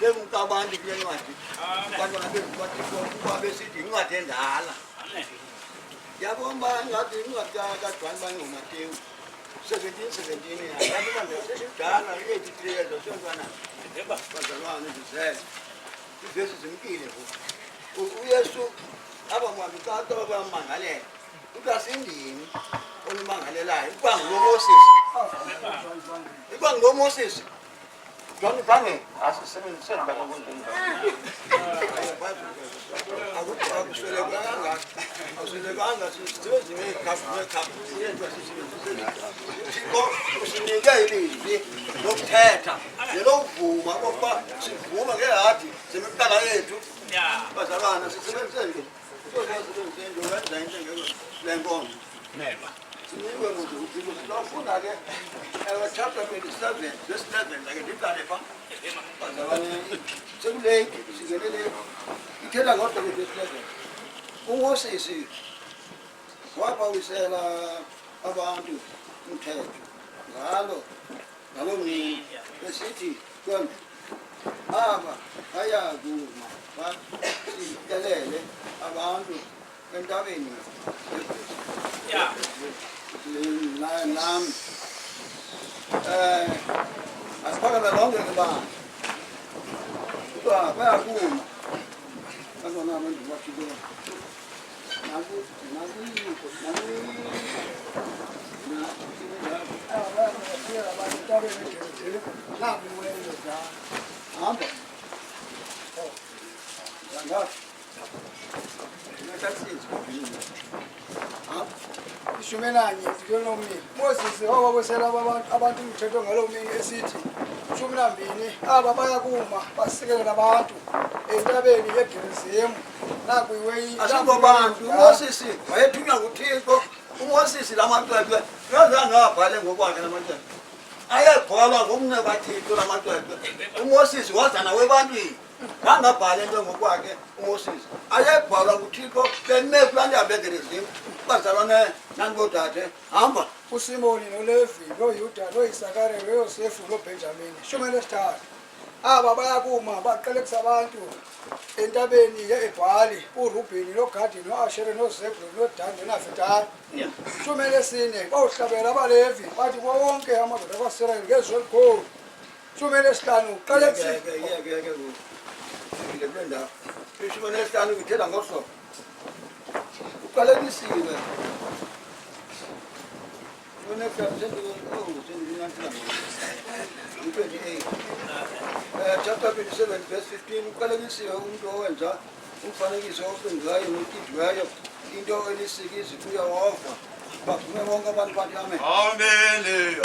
Lekungicabanga kule ncwadi. Abantwana bezincwadi kuba besithi incwadi endala. Yabona ngathi incwadi kaJohn Bangomateyu 17:17 yabantu bandaseshidala 83 years osentwana. Bazalwane ndizele. Ivesi zimkile uYesu abamwabikato bamangalela. Utasindini onimangalelayo. Iba nguloMoses. Iba nguloMoses. John Bange asisebenziseni bakonke. Akuselekanga sisebenzise ikhafu yethu sisebenzise. Usinike ilizwi lokuthetha nelokuvuma ngoba sivuma ngehadi semikhala yethu. Bazalwana sisebenzise nje. Sisebenzise nje ukwenza into ngeke lenkonzo. Neba. Sinikwe umuntu ukufuna ke chapter 27 verse 11 like ndibhale pha. Bazalwane sekulate sikelele ithetha ngodwa verse 11. uMoses wabawisela abantu umthetho ngalo mini besithi konke aba bayakuma basikelele abantu entabeni nami asiphakame lonke ngibani kuthiwa bayakuma abantwana abantu bathile Shumenanye njengomi Moses wawabosela abantu umthetho ngalomini esithi 12 aba bayakuma basikelela abantu entabeni yeGerizimu nakuyiweyi asabantu uMoses wayethunywa nguThixo uMoses lamacwecwe ngazange abhale ngokwakhe lamacwecwe ayebhala ngomnye kaThixo lamacwecwe uMoses wazana webantwini ngangabhale into ngokwakhe uMoses ayebhala nguThixo beme kulanda beGerizimu bazalwane nangodade hamba uSimoni noLevi noYuda noIsakare noYosefu noBenjamin 13 aba bayakuma baqalekisa abantu entabeni yeEbhali uRubheni noGadi noAshere noZebhuluni noDani noNafetali 14 bawuhlabela abaLevi bathi wonke amadoda akaSirayeli ngezwi elikhulu 15 uqalekisa Lebenda. Ishimene stanu ngithela ngoso. Uqalekisiwe. Wena kanjani sendinyanthela. 28. Chapter 27 verse 15 uqalekisiwe umuntu owenza umfanekiso oqingayo nokidwayo into elisikizi kuyawofa. Bavume bonke abantu bathi amen. Amen.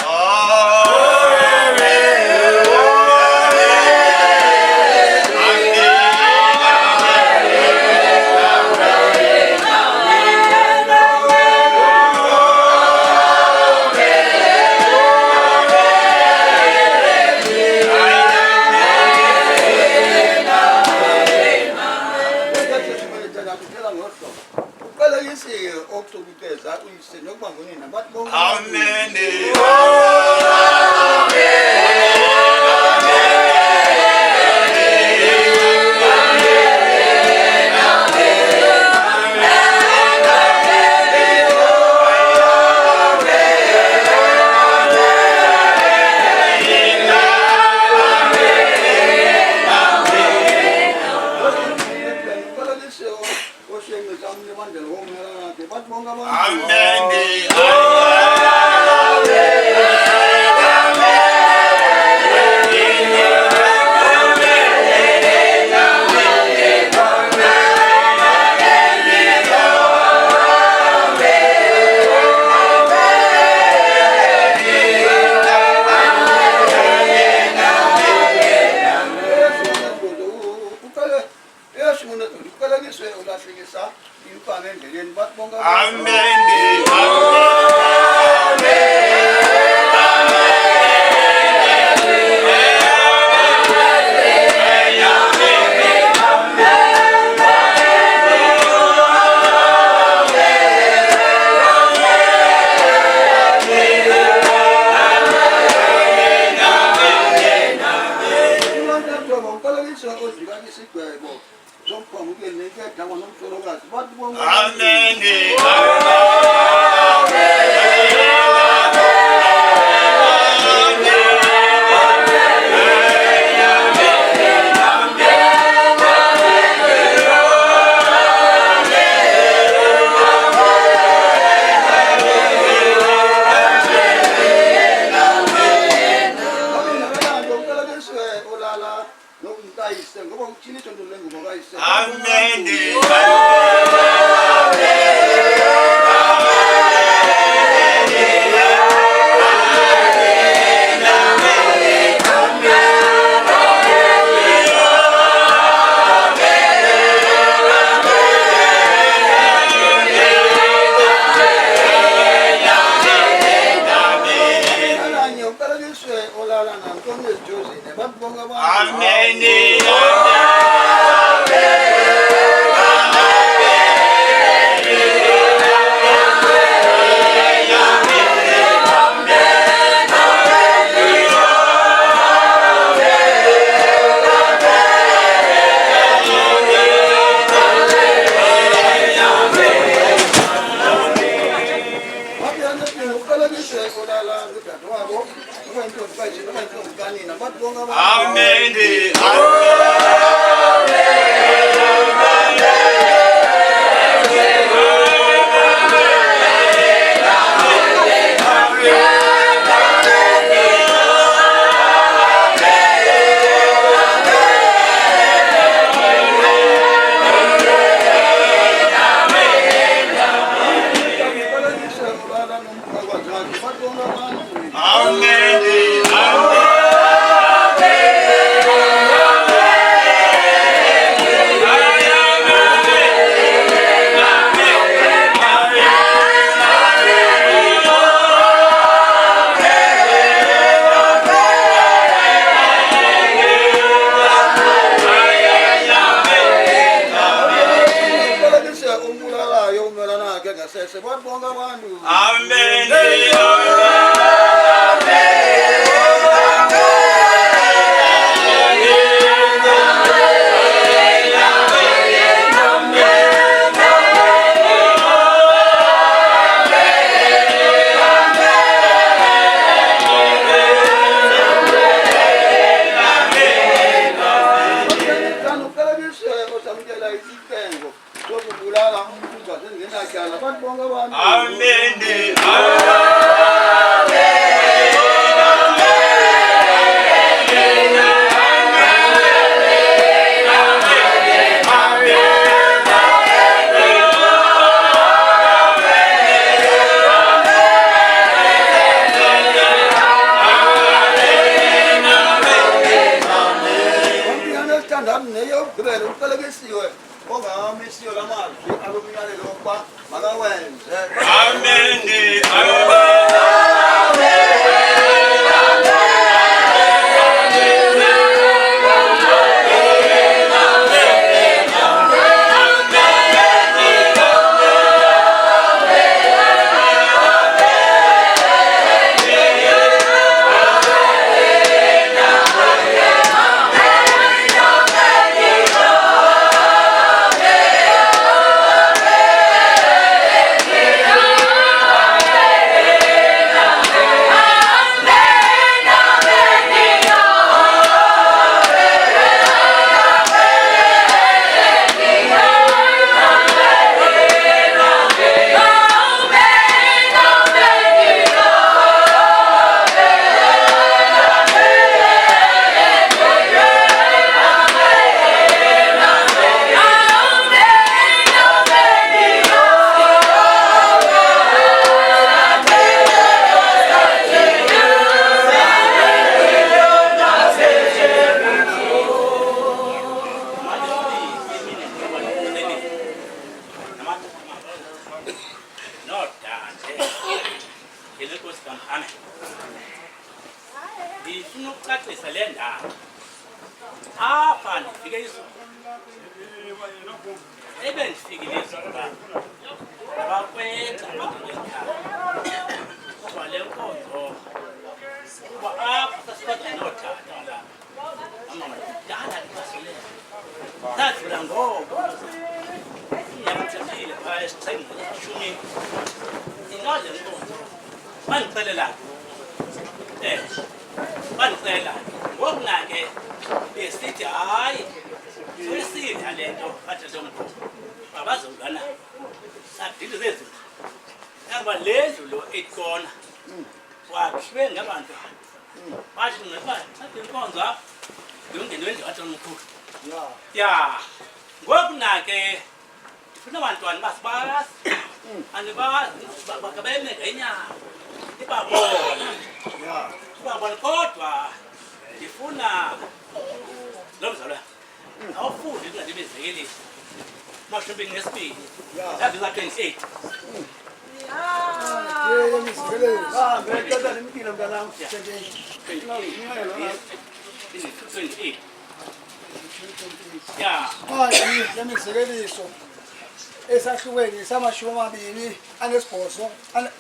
esahlukweni samashumi amabili anesibhozo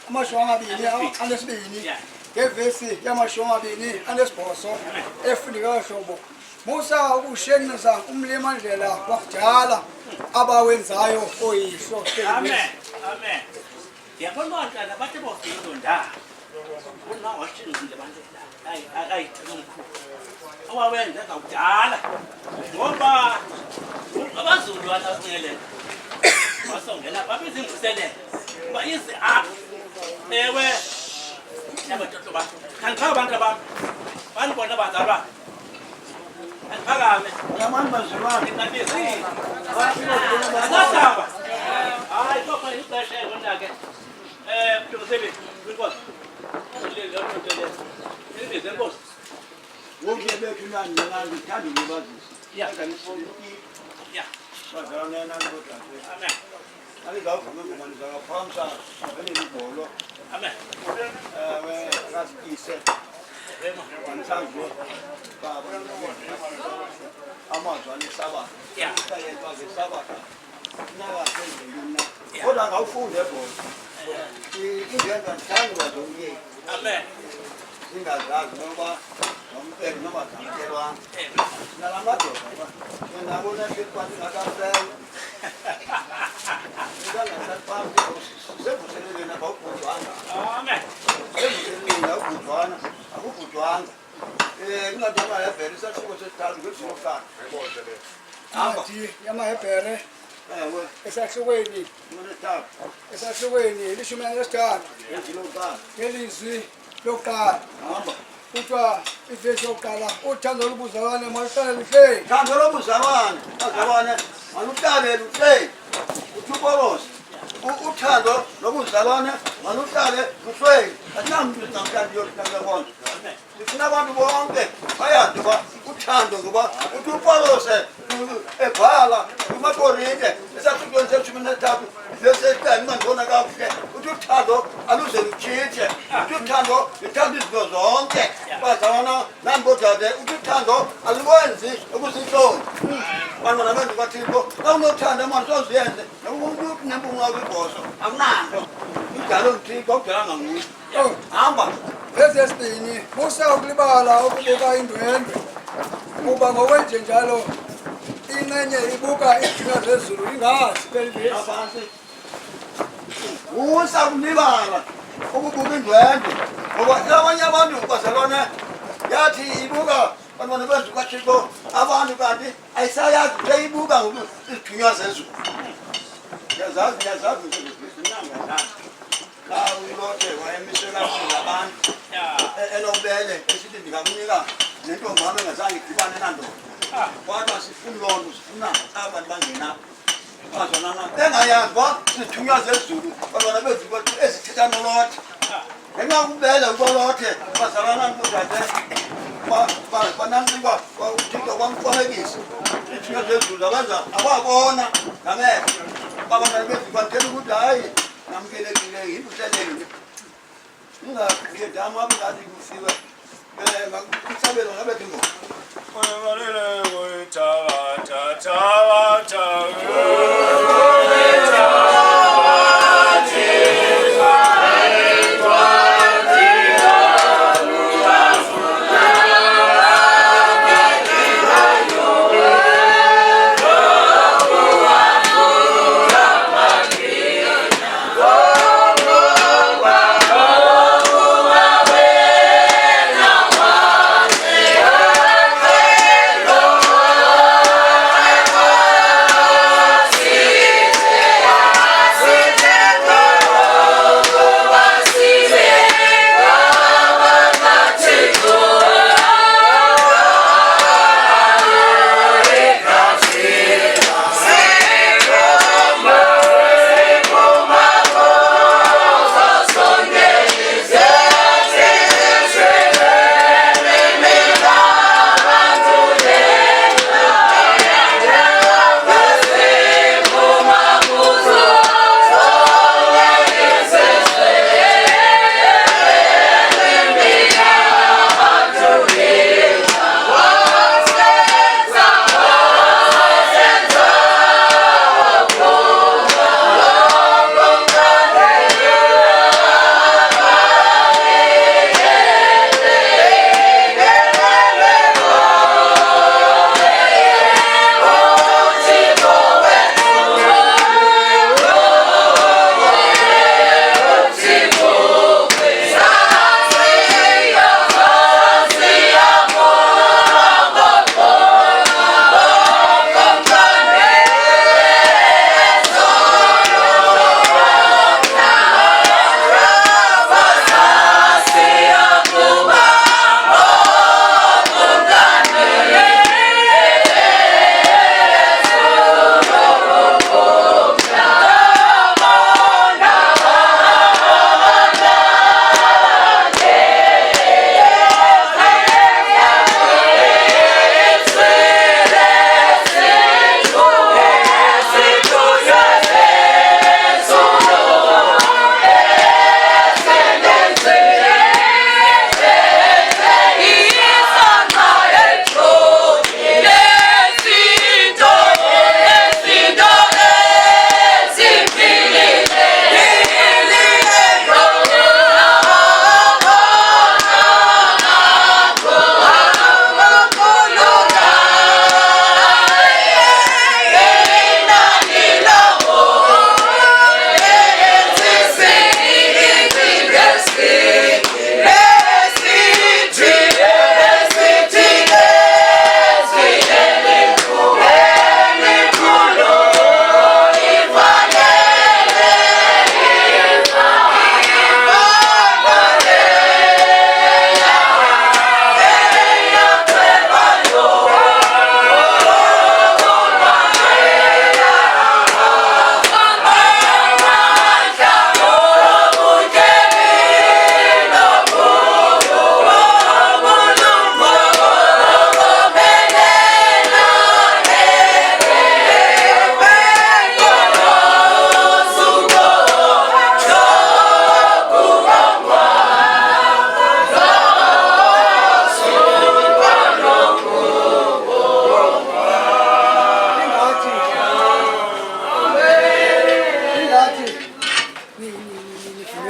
amashumi amabili anesibini ngevesi yamashumi amabili anesibhozo efundeka kahlobo musa ukushenisa umlimandlela wakudala abawenzayo oyihlo. Amen. Amen. Yabona bantwana bathi bofika ndaba Una washingile bandlela. Ayithela umkhulu. Awawenza ngakudala. Ngoba abazulu bancele. Basongena babizingiselele. Bayize apha. Ewe. Yabatotho ba. Kanti abantu abantu bona bazalwa. Phakame. Namani bazalwane. Ngabisi. Basaba. Hayi papa ixesha ebonake. Philosophy. Because Wonke bethu nani nani thanda ukubazisa. Yeah. Yeah. Bazalwane nani kodwa. Amen. Aligavume kumanisa ngaphamsa ngene ibholo. Amen. Kasise. Wansanzwe. Baba. Amazwi anesaba. Yeah. Kayetwa ngesaba. Naka sendlina. Kodwa ngawufunda ebholo. Ingenza njani bazonke. Amen. Singazazi noma nompeke noma zamkelwa. Nalamadoda. Ngiyabona sekwathi ngakafela. Sebuselele nabawubhujwana. Amen. Sebuselele ubhujwana. Akubhujwanga. Kungadama yavela isahluko sesithathu ngesizofana. Athi yamahebhere Ewe, esahlukweni ngesithathu. lishumi nesithathu Ngezilokana. ngelizwi lokuqala Hamba. kuthiwa ivesi yokuqala uthando lobuzalwane maluhlale lihleli Thando lobuzalwane. Bazalwane maluhlale luhleli. Uthupolosi. Uthando lobuzalwane maluhlale luhleli. Asinamntu namhlanje yokuhlala Sifuna abantu bonke bayazi uba uthando ngoba uthupolose ebhala kumakorinte esahlukweni seshumi nesithathu lesesitani ngandibona kakuhle uthi uthando aluze lutshintshe uthi uthando luthanda izinto zonke bazalwana nani bodade uthi uthando aluwenzi ukuzintloni bantwana bentu kathixo xa unothanda mani soziyenze umuntu nembunga kwibhoso akunanto idalo ngithixo awudalanga nguye hamba ezesibini busa ukulibala ukubuka indwendwe kuba ngokwenje njalo incenye ibuka izinto zezulu ingazi belivesi Abantu usa kulibala ukubuka indwendwe ngoba abanye abantu bazalwana yathi ibuka bantwana benzu kathixo abantu kanti ayisayazi beyibuka izithunywa zezulu yazazi xa uyilote wayemiswe kakhulu abantu elobele esithi ndingakunika nentombam engazange idibane nandoda kodwa sifuna loo nto sifuna abantu bangenapho bazonana bengayazi uba zithunywa zezulu bantwana bethu ezithetha nolothe ngenxa kubele ukolothe bazalwana nkudade bananxiba uthixo kwamfanekisa izithunywa zezulu abenza ababona ngamehlo babantwana bethu bathetha ukuthi hayi namkelekile yimbuhlelele ingakudama ngathi kufiwe isabelo ngabethu ngo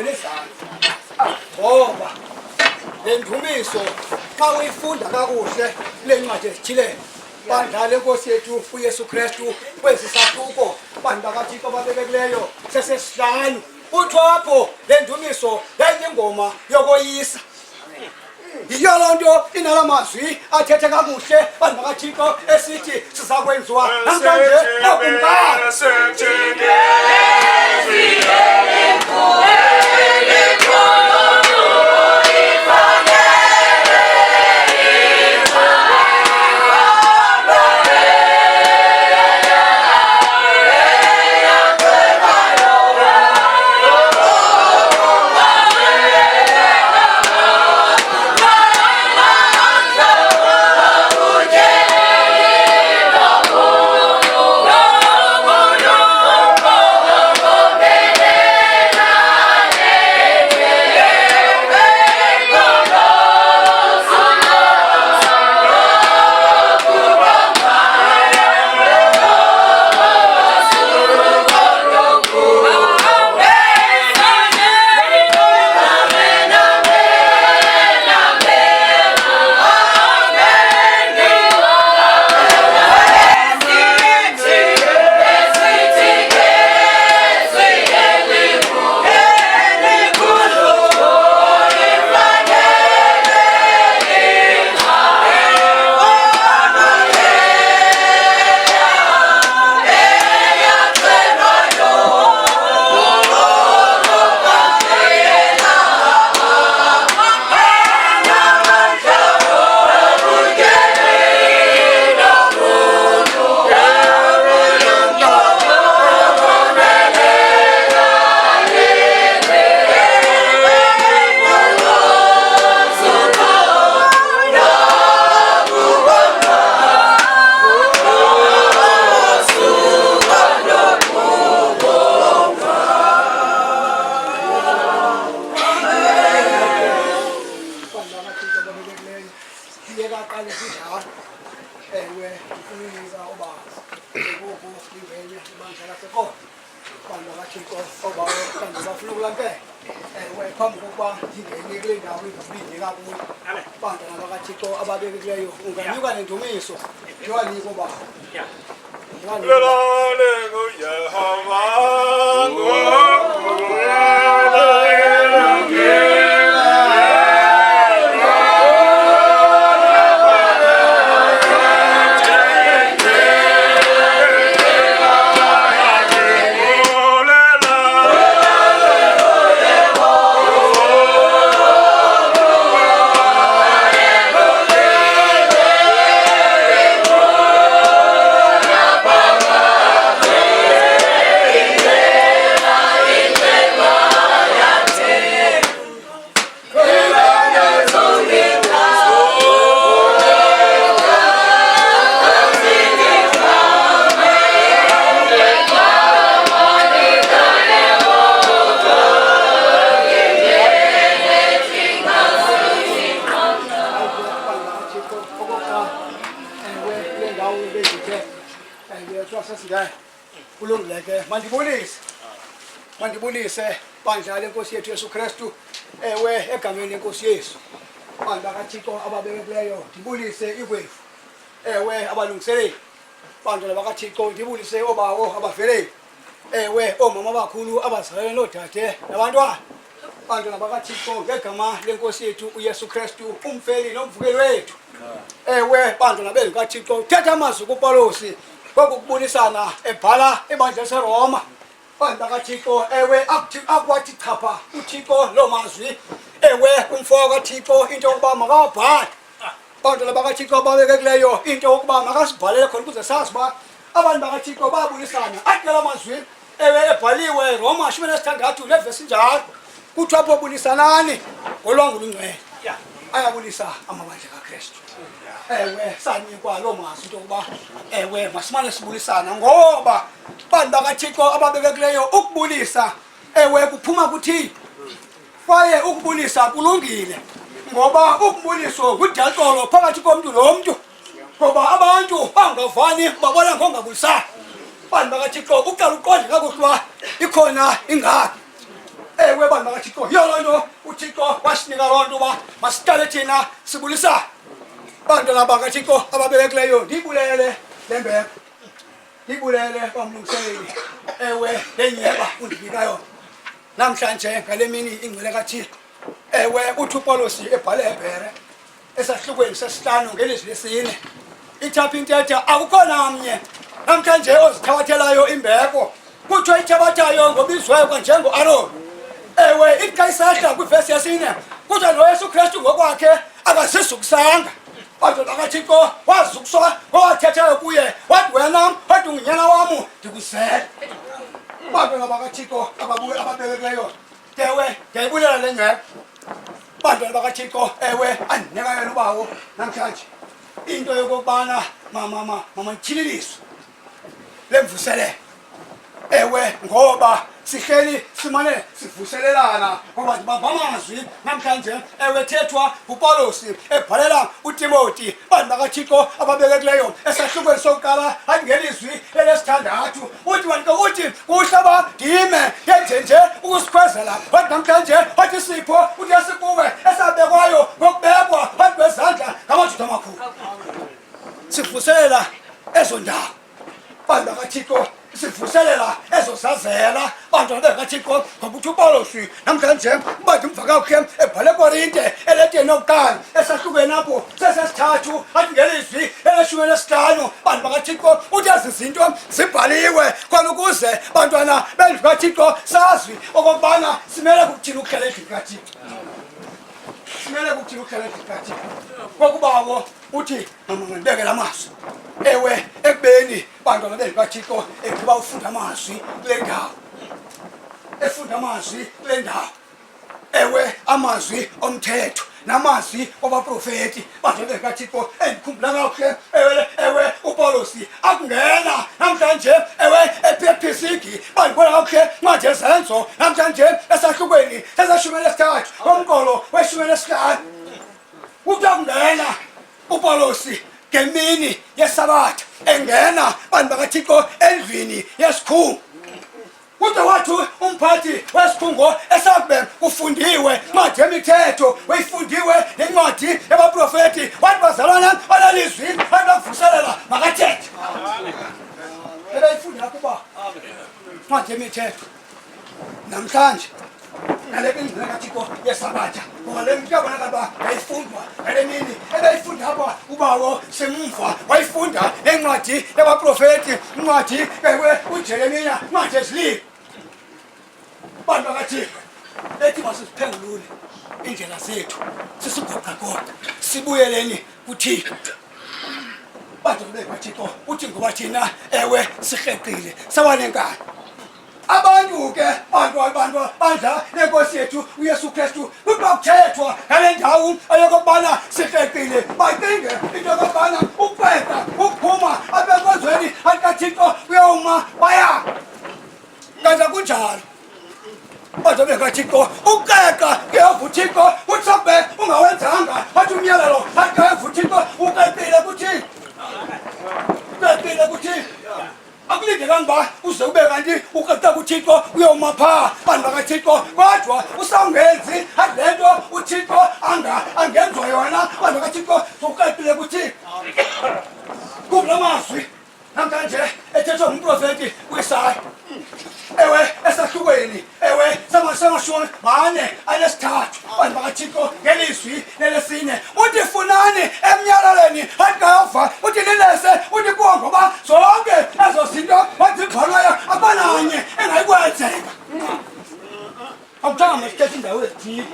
ngibambele izandla ngoba le ndumiso xa uyifunda kakuhle le ncwadi ezithile bandla lenkosi yethu uYesu Kristu kwezi sahluko bantu bakaThixo ababekekileyo sesesihlanu utho apho le ndumiso yayingoma yokoyisa yiyo loo nto inala mazwi athethe kakuhle bantu bakaThixo esithi siza kwenziwa namhlanje okumkani mandibulise bandla lenkosi yethu Yesu Kristu ewe egameni lenkosi Yesu bantu bakaThixo ababekekileyo ndibulise ikwefu ewe abalungiseleli bantu bakaThixo ndibulise obawo abavele ewe omama abakhulu abazalene nodade nabantwana bantu bakaThixo ngegama lenkosi yethu uYesu Kristu umfeli nomvukeli wethu ewe bantu nabenu kaThixo thetha amazwi kuPawulos kokubulisana ebhala ebandla laseRoma bantu bakaThixo ewe akwathi chapha uThixo lo mazwi ewe umfo kaThixo into yokuba makawabhale bantu bakaThixo ababekekileyo into yokuba makasibhalele khona ukuze sazi uba abantu bakaThixo bayabulisana athi la mazwi ewe ebhaliwe Roma 16 levesi njalo kuthiwa apho bulisanani ngolwangu lungcwele ayabulisa amabandla kaKristu ewe sanikwa loo mazwi into yokuba ewe masimane sibulisana ngoba bantu bakaThixo ababekekileyo ukubulisa ewe kuphuma kuthini kwaye ukubulisa kulungile ngoba ukubuliso ngudalxolo phakathi komntu nomntu ngoba abantu bangavani babona ngongabulisana bantu bakaThixo uqala uqonde kakuhle ikhona ingaki ewe bantu bakathixo yolo nto uthixo wasinika loo nto uba masiqale thina sibulisa bantwana bakathixo ababekekileyo ndiyibulele le mbeko ndiyibulele bamlungiseleli ewe le nyheba undinika yona namhlanje ngale mini ingcwele kathixo ewe uthi upawulos ebhale ebhere esahlukweni sesihlanu ngelizwi lesine ithapha intetha akukho namnye namhlanje ozithabathelayo imbeko kuthiwa ithabathayo ngobizwayo kwanjengo-aroni ewe ithi xa isahla kwivesi yesine kuthiwa lo Yesu Kristu ngokwakhe akazisukusanga bantu bakathixo wazukuswa ngowathethayo kuye wathi wena wathi ungunyana wam ndikuzele bantu bakathixo ababekekileyo ewe ndiyayibulela le ngcwele bantwana bakathixo ewe andinika yena ubawo namhlanje into yokokubana mama ndityhililiswe le mvuselelo ewe ngoba sihleli simane sivuselelana ngoba ndibamba amazwi namhlanje ewe thethwa ngupawulos ebhalela uTimoti bantu bakathixo ababekekileyo esahlukweni sokuqala angelizwi elesithandathu uthi wanike uthi kuhlaba ndime ngenjenje ukusikhwezela wathi namhlanje wathi isipho uthi esikuwe esabekwayo ngokubekwa wathi kwezandla ngamajuda amakhulu sivuselela ezo ndawo bantu bakathixo sivuselela ezosazela bantwana bekathixo ngoba uthi upawulos namhlanje uba ndimvakakhe ebhale ekorinte eleteni okuqala esahlukweni apho sesesithathu athi ngelizwi eleshumi elesihlanu bantu bakathixo uthi ezi zinto zibhaliwe khona ukuze bantwana bendlu kathixo sazi okokubana simele kukuthini ukuhlala endlini kathixo simele kukuthini ukuhlala endlini kathixo kokubawo uthi mamangandibekele amazwi ewe ekubeni bantwana bendlu kathixo ekuba ufunda amazwi kule ndawo efunda amazwi kule ndawo ewe amazwi omthetho namazwi wabaprofeti bantwana bendlu kathixo endikhumbula kakuhle ewe upawulos akungena namhlanje ewe ePhisigi bandibona kakuhle ncwadi yezenzo namhlanje esahlukweni seseshumi elesithathu ngomqolo weshumi elesihlanu uthi akungena upawulos ngemini yesabatha engena bantu bakathixo endlwini yesikhungo kude wathi umphathi wesikhungo esakube kufundiwe ncwadi yemithetho weyifundiwe nencwadi yabaprofeti wathi bazalwana balalizwi wathi bakuvuselela makathethe ebeyifundela kuba ncwadi yemithetho namhlanje nale bindlela kathixo yesabatha ngoba le nto yabonakala yayifundwa ngale mini ebeyifunda apha ubawo semumva wayifunda nencwadi yabaprofeti incwadi ewe uJeremiya ncwadi ezilimi bantu bakathixo ethi masisiphengulule indlela zethu sisigoqagoqa sibuyeleni kuThixo bantu bekathixo uthi ngoba thina ewe sirheqile sabanenkani abantu ke abantu bandla lenkosi yethu uYesu Kristu kuba kuthethwa ngale ndawo ayokubana sirheqile bacinge into yokubana uqeda ukuphuma abekozweni akathixo uyoma baya kanti kunjalo bantu bekathixo uqeqa kuyehova uThixo uthobe ungawenzanga wathi umyalelo akayehova uThixo uqeqile kuThixo uqeqile kuThixo akulindelanga uba uze ube kanti uqeqa kuThixo uyoma phaa bantu bakathixo kodwa usawungenzi le nto uThixo angenzwa yona bantu bakathixo uqeqile kuThixo kula mazwi namhlanje ethethwa ngumprofeti u-Isaya ewe esahlukweni ewe samashumi mane anesithathu bantu bakathixo ngelizwi lelesine uthi funani emnyalelweni akayova uthi nilese uthi kuwo ngoba zonke ezo zinto wazibhalwayo abananye engayikwenzeka akuthiwanga masithethe indawo ezithile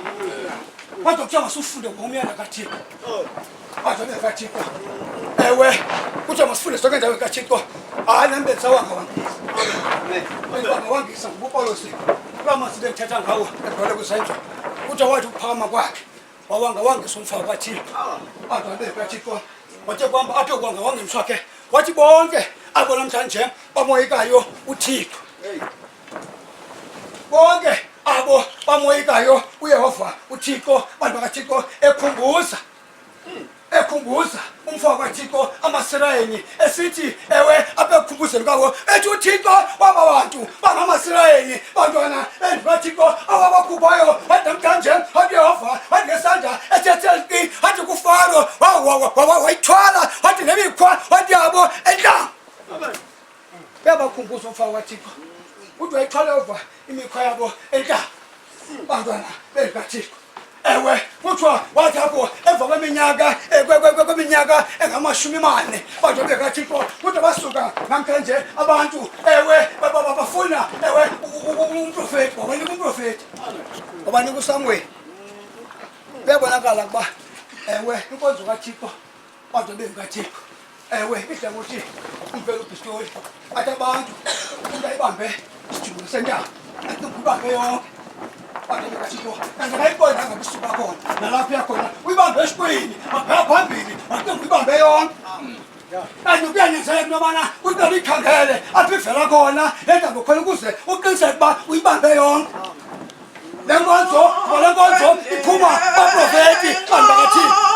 kodwa kuthiwa masufunde ngomyalo kaThixo bantu bekathixo ewe kuthiwa masifunde zonke endaweni kaThixo hayi nambetsa wangawangisa ngupawulos kulaa mazwi bendithetha ngawo ebhale kwizenzo kuthiwa wathi ukuphakama kwakhe wawangawangisa umfaka kaThixo bantu bekathixo wathi kuhamba apho yokuwangawangiswa ke wathi bonke abo namhlanje bamoyikayo uThixo bonke abo bamoyikayo uYehova uThixo bantu bakaThixo ekhumbuza ekhumbuza umfowabo kaThixo amaSirayeli esithi ewe abekhumbuzeni kwawo ethi uThixo wababantu bangamasirayeli bantwana kaThixo awabakhuphayo namhlanje uYehova wanesandla ethethe athi kuFaro wayithwala wathi nemikhwa wathi yabo entla bebakhumbuza umfowabo kaThixo uthi wayithwala over imikhwa yabo entla bantwana kaThixo ewe kuthiwa wathi apho emva kweminyaka engamashumi-4 bantu bekaThixo kuthi basuka namhlanje abantu ewe bafuna ewe umprofeti wabanika umprofeti wabanika uSamuel bebonakala ukuba ewe inkonzo kaThixo bantu bekaThixo ewe idla ngokuthi umvela uPistoli athi abantu ungayibambe isijulu sentaba athi ubambe yonke bantu bekaThixo kanti ngayibona ngabisuka khona nalapho yakhona uyibambe esiqwini aphaya phambili athi uyibambe yonke kanti kuyanyanzeleka into yobana uqale uyikhangele apho ivela khona lentambo khona ukuze uqiniseke uba uyibambe yonke le nkonzo iphuma baprofeti bantu bakaThixo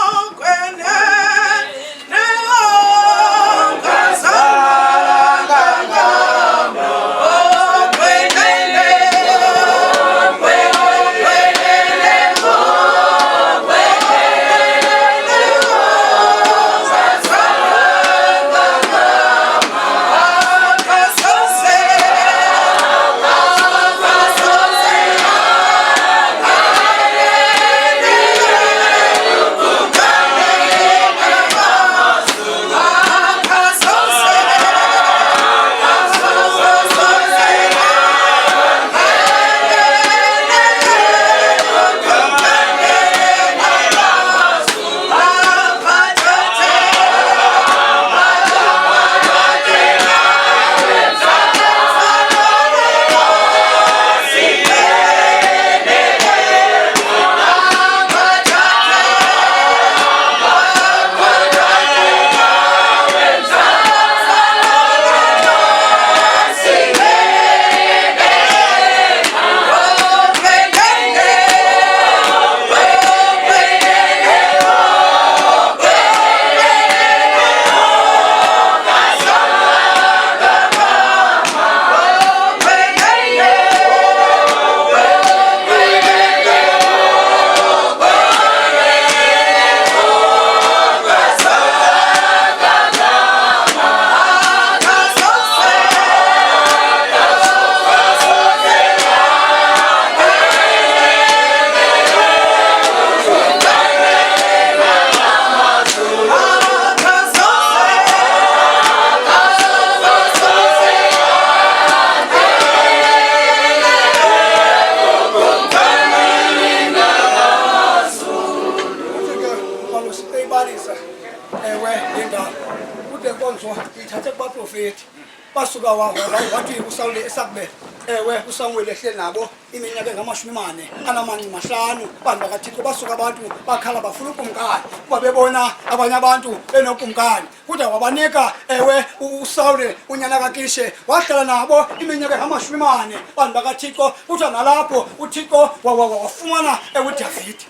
basuka wathi uSawule esakube ewe uSamuel ehle nabo iminyaka engama-5 bantu bakaThixo basuka abantu bakhala bafuna ukumkani kuba bebona abanye abantu benokumkani kude wabanika ewe uSawule unyana kaKishe wahlala nabo iminyaka engama-4 bantu bakaThixo kuthiwa nalapho uThixo wafumana uDavide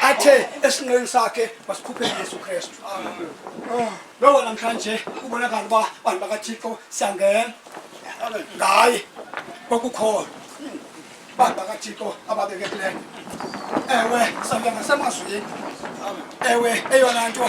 athe esinqeni sakhe wasikhuphela uYesu Kristu. Lowo namhlanje kubonakala uba bantu bakaThixo siyangena ngaye kokukholwa bantu bakaThixo ababekekileyo ewe sangena ngasemazwini ewe eyona nto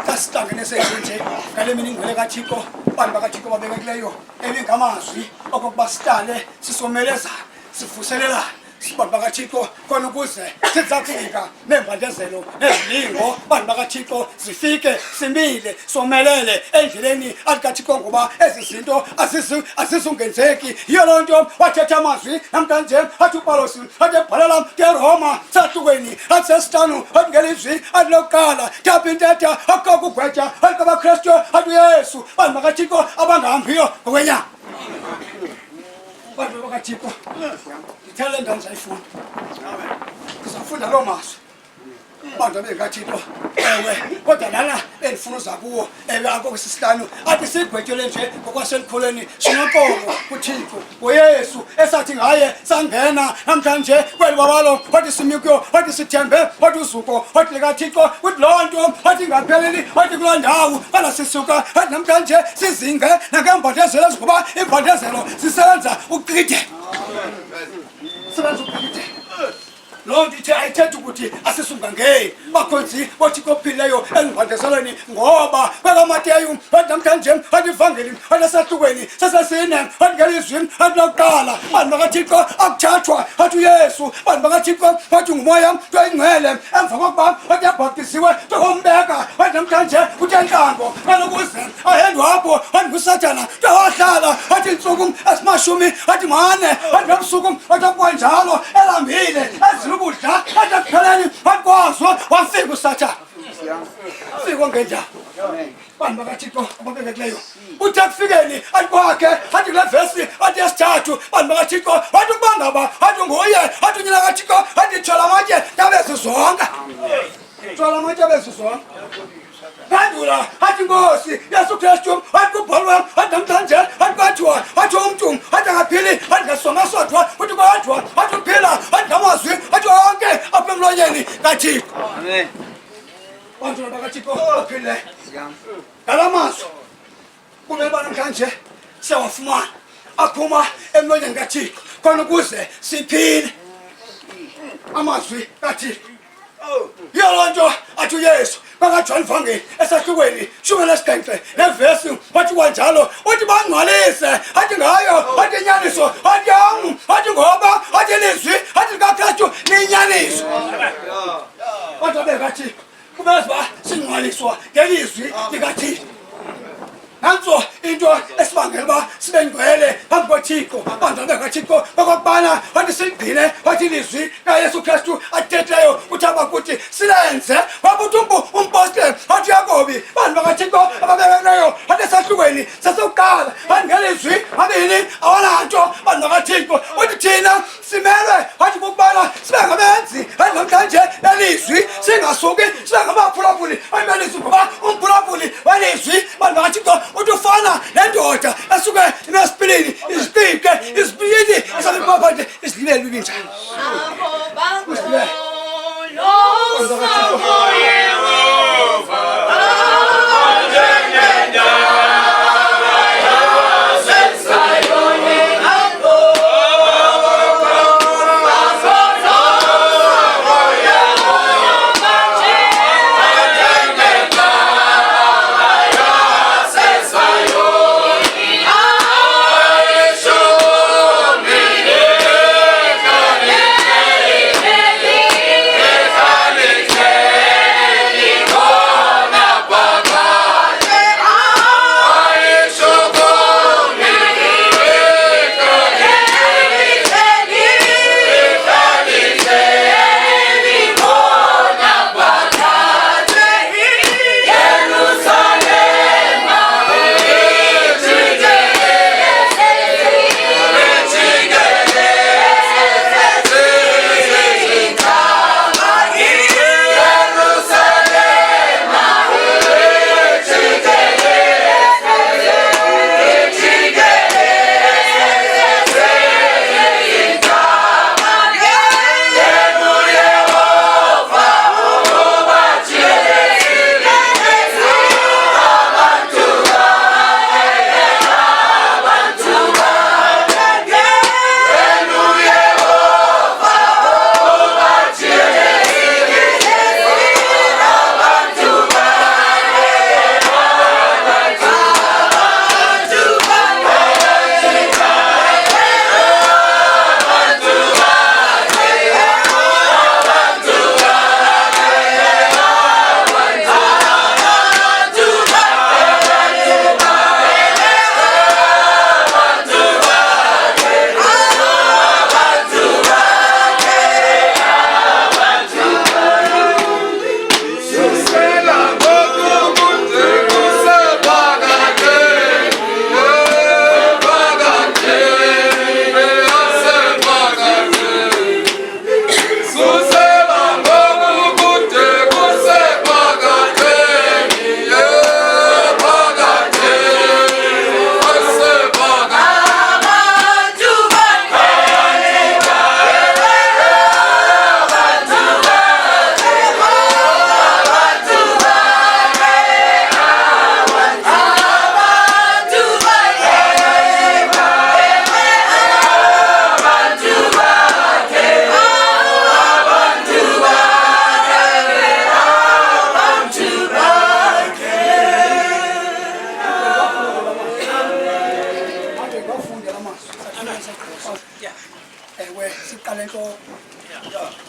sasihlangene senje ngale mini ingcwele kaThixo bantu bakaThixo ababekekileyo ebingamazwi okokuba sihlale sisomelezana sivuselelana bantu bakaThixo khona ukuze sizafika neembandezelo nezilingo bantu bakaThixo zifike simile somelele endleleni alikaThixo ngoba ezi zinto azizungenzeki yiyo loo nto wathetha amazwi namhlanje athi uPawulos athi ebhalela ngeRoma satukweni athi sesitanu athi ngelizwi athi lokuqala thapha intetha akukugwetya athi kabaKristu athi uYesu bantu bakaThixo abangahambiyo ngokwenyama bantu bakaThixo ngithele ndani zayifunda ngizafunda loo mazwi bantu bekathixo ewe kodwa lana endifuna uza kuwo ewe akokwisisihlanu athi sigwetyele nje ngokwaselikhuleni sinonkomo kuthixo ngoyesu esathi ngaye sangena namhlanje kweli babalo wathi simikuyo wathi sithembe wathi uzuko wathi likathixo kuthi loo nto wathi ingapheleli wathi kuloo ndawo fana sisuka wathi namhlanje sizinge nangeembondezelo ezingoba iimbondezelo zisebenza ukuchithe sebenza ukuchithe loo nto ithe ayithethi ukuthi asisunga ngeni bakhonzi bothixo ophileyo ezimbandezelweni ngoba kwekamateyu wathi namhlanje wathi ivangeli wathi esahlukweni sesesine wathi ngelizwi wathi lokuqala bantu bakathixo akuthathwa wathi uyesu bantu bakathixo wathi ngumoya nto ingcwele emva kokuba wathi abhaptiziwe nto kombeka wathi namhlanje uthi entlango kalokuze ahendwapho wathi ngusathana nto wahlala wathi intsuku esimashumi wathi mane wathi nobusuku wathi akwanjalo elambile ukudla wathi akupheleni wathi kwazwa wafika usathana fika ngenjalo bantu bakathixo ababekekileyo uthi ekufikeni athi kwakhe athi kule vesi athi yesithathu bantu bakathixo wathi ukuba ngaba wathi nguye wathi unyina kathixo wathi thola amatye tabezizonka thola amatye bezizonka phendula athi nkosi yesu kristu wathi kubholo wam wathi namhlanje wathi kwathiwa wathi umntu wathi angaphili wathi ngasonga sodwa uthi kwathiwa wathi uphila wathi ngamazwi wathi onke apha emlonyeni kathixo bantu bakathixo ophile ngala mazwi kumele uba namhlanje siyawafumana aphuma emlonyeni kathixo khona ukuze siphile amazwi kathixo yiyo loo nto athi uyesu bakaJohn Vangeli esahlukweni 17 nevesi wathi kwanjalo uthi bangcwalise athi ngayo athi inyaniso athi yam athi ngoba athi ilizwi athi likaKristu liyinyaniso kodwa bekathi kumele uba singcwaliswa ngelizwi likaThixo nanso into esibangela uba sibe ngcwele phambi kothixo bantu bekathixo okokubana wathi silugcine wathi ilizwi kayesu kristu athethileyo uthi abakuthi silenze wabuthi umpostile wathi uyakobi bantu bakathixo ababekekileyo wathi esahlukweni sasokuqala wathi ngelizwi abini awonanto bantu bakathixo uthi thina simelwe wathi kukubana sibe ngabenzi wathi namhlanje elizwi singasuki sibe ngabaphulaphuli wathi belizwi ngoba umphulaphuli welizwi bantu bakathixo uthi ufana nendoda esuke inesipilini izipike izipilini esalepapade isilibele ibinjani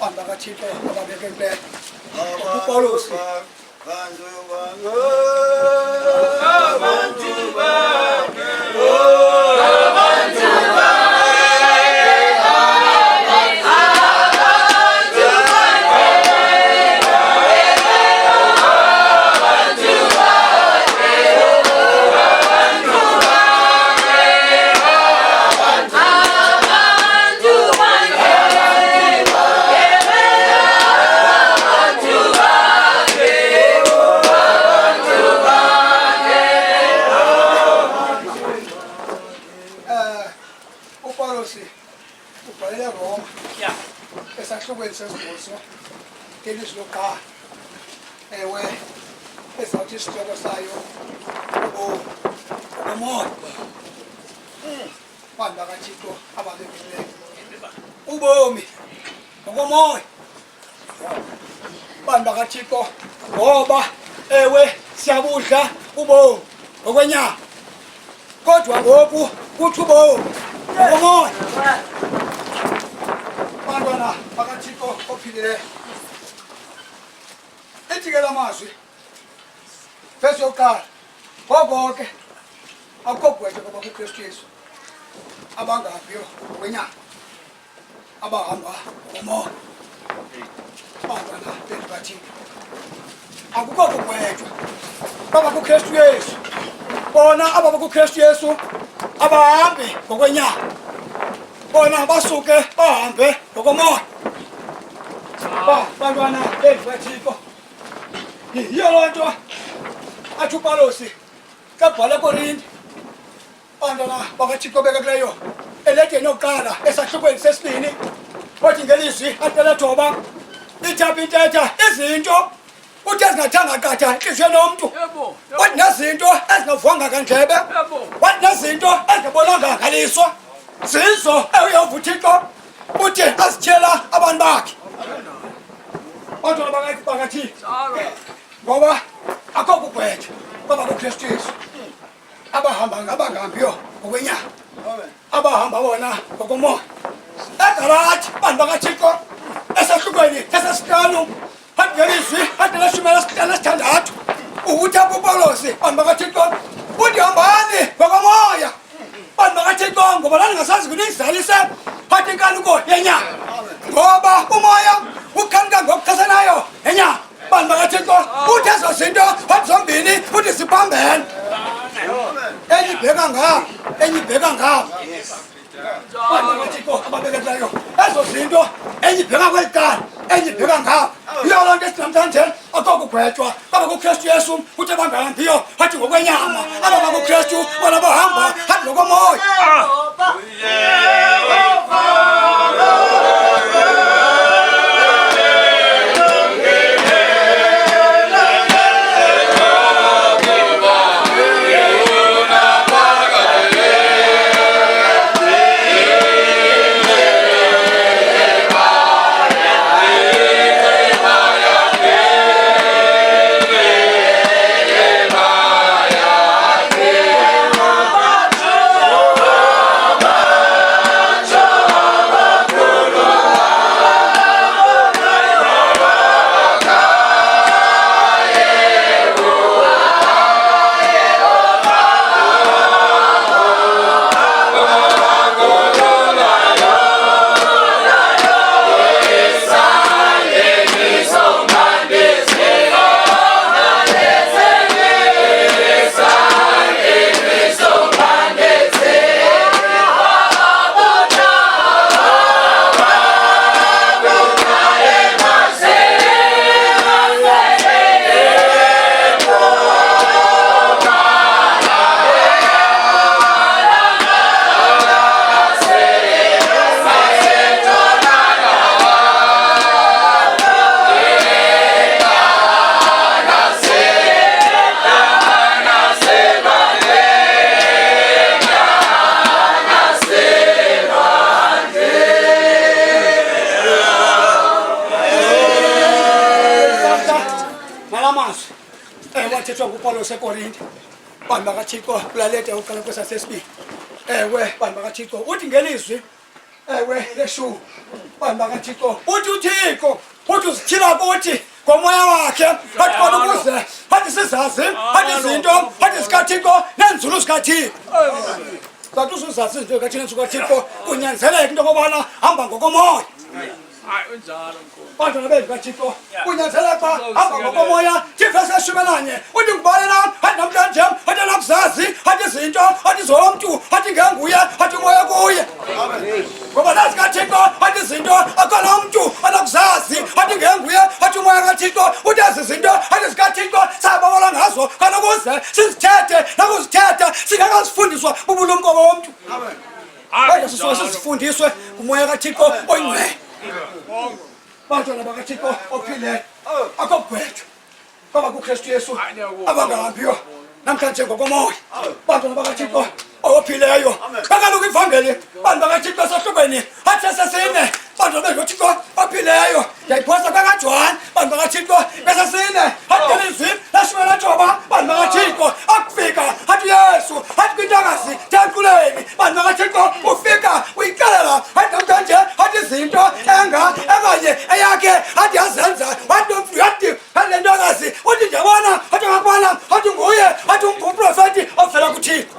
bantu bakathixo ababekekileyo uPaulos ubhalele Roma esahlukweni sesibuso ngelizwi lokuqala ewe ezawuthi isihloko sayo umoya bantu bakathixo ababekileyo ubomi ngokomoya bantu bakathixo ngoba ewe siyabudla ubomi ngokwenyama kodwa ngoku kuthi ubomi ngokomoya bantwana bakathixo ophilileyo ithi ke la mazwi verse yokuqala ngoko ke akukho gqwetha ngoba kuKristu Yesu abangahambiyo ngokwenyama abahamba ngokomoya bantwana bethu bathixo akukho kugwetshwa baba kuKristu Yesu bona ababa kuKristu Yesu abahambi ngokwenyama bona basuke bahambe ngokomoya bantwana bethu bathixo yiyo loo nto athi uPaulos xa bhala eKorinte bantwana bakathixo bekekileyo eledeni yokuqala esahlukweni sesibini othi ngelizwi atelethoba ithapha intetha izinto uthi ezingathanga qatha entliziyweni yomntu wathi nezinto ezingavwanga ngandlebe wathi nezinto ezingabonanga ngaliswa zizo uyova uthixo uthi azityhela abantu bakhe bantwana bakathixo ngoba akho kugwetha baba kuKristu Yesu abangahambiyo ngokwenyama abahamba bona ngokomoya egalathi bantu bakathixo esahlukweni esesihlanu athi ngelizwi athi leshumi elinesithandathu ukuthi apho uPaulos bantu bakathixo uthi hambani ngokomoya bantu bakathixo ngoba laningasazi kuningizalise athi inkanuko yenyama ngoba umoya ukhanuka ngokuchasanayo yenyama bantu bakathixo uthi ezo zinto athi zombini uthi ziphambene enye ibheka ngabo bantu bakathixo ababekekileyo ezo zinto enye ibheka kweliqala enye ibheka ngabo yiyo loo nto esinamhlanje akho kugwetywa baba kuKristu Yesu uthi abangahambiyo athi ngokwenyama ababa kuKristu bona bahamba athi ngokomoya wathethwa nguPaulos eKorinte bantu bakathixo kulalete uqala kwesasesibini ewe bantu bakathixo uthi ngelizwi ewe leshu bantu bakaThixo uthi uThixo uthi uzithila kuthi ngomoya wakhe athi khona ukuze athi sizazi athi izinto athi zikaThixo nenzulu zikaThixo zathi usuzazi izinto zikaThixo zikaThixo kunyanzeleka into yokubana hamba ngokomoya bantwana bethu kaThixo kunyanzeleka hamba ngokomoya Thixo eseshumelanye uthi ngubani na athi namhlanje athi nakuzazi athi izinto athi zomntu athi ngenguye athi umoya kuye ngoba nazi kaThixo athi izinto akhona umntu anakuzazi athi ngenguye athi umoya kaThixo uthi ezi zinto athi zikaThixo sababola ngazo khona ukuze sizithethe nakuzithetha singakazifundiswa bubulumko bomntu kodwa sisuke sizifundiswe ngumoya kaThixo oyingcwele bantwana bakaThixo ophileyo akho gwethu ngoba kuKristu Yesu abangahambiyo namhlanje ngokomoya bantwana bakaThixo ophileyo kaloku ivangeli bantu bakaThixo sahlukweni athi sesine bantu bakaThixo ophileyo ndiyayiphosa kwakaJohn bantu bakaThixo besesine athi ngelizwi lashumela Joba bantu bakaThixo akufika athi Yesu athi kwintakazi thenquleni bantu bakaThixo ufika uyixelela athi namhlanje athi izinto enganye eyakhe athi yazenza wathi le ntakazi uthi ndiyabona athi ngakubona athi nguye athi umprofeti ovela kuThixo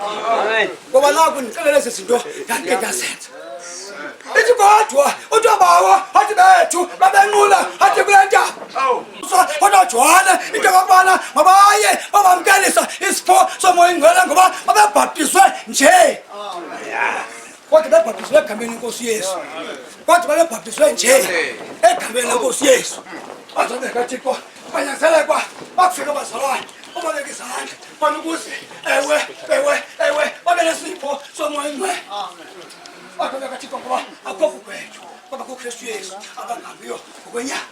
ngoba naku ndixelele ezi zinto ndandike ndazenza ithi kodwa uthi abawo athi bethu babenqula athi kule ntaba kodwa Johane into yokubana mabaye babamkelisa isipho somoya ingcwele ngoba babebhaptizwe nje kodwa bebhaptizwe egameni lenkosi Yesu kodwa babebhaptizwe nje egameni lenkosi Yesu bazame kaThixo banyanzelekwa bakufika abazalwane ubaleka izandla khona ukuze ewe babe nesipho somoya ingcwele bazame kaThixo ngoba akukho gwethu ngoba kuKristu Yesu abangahambiyo ngokwenyama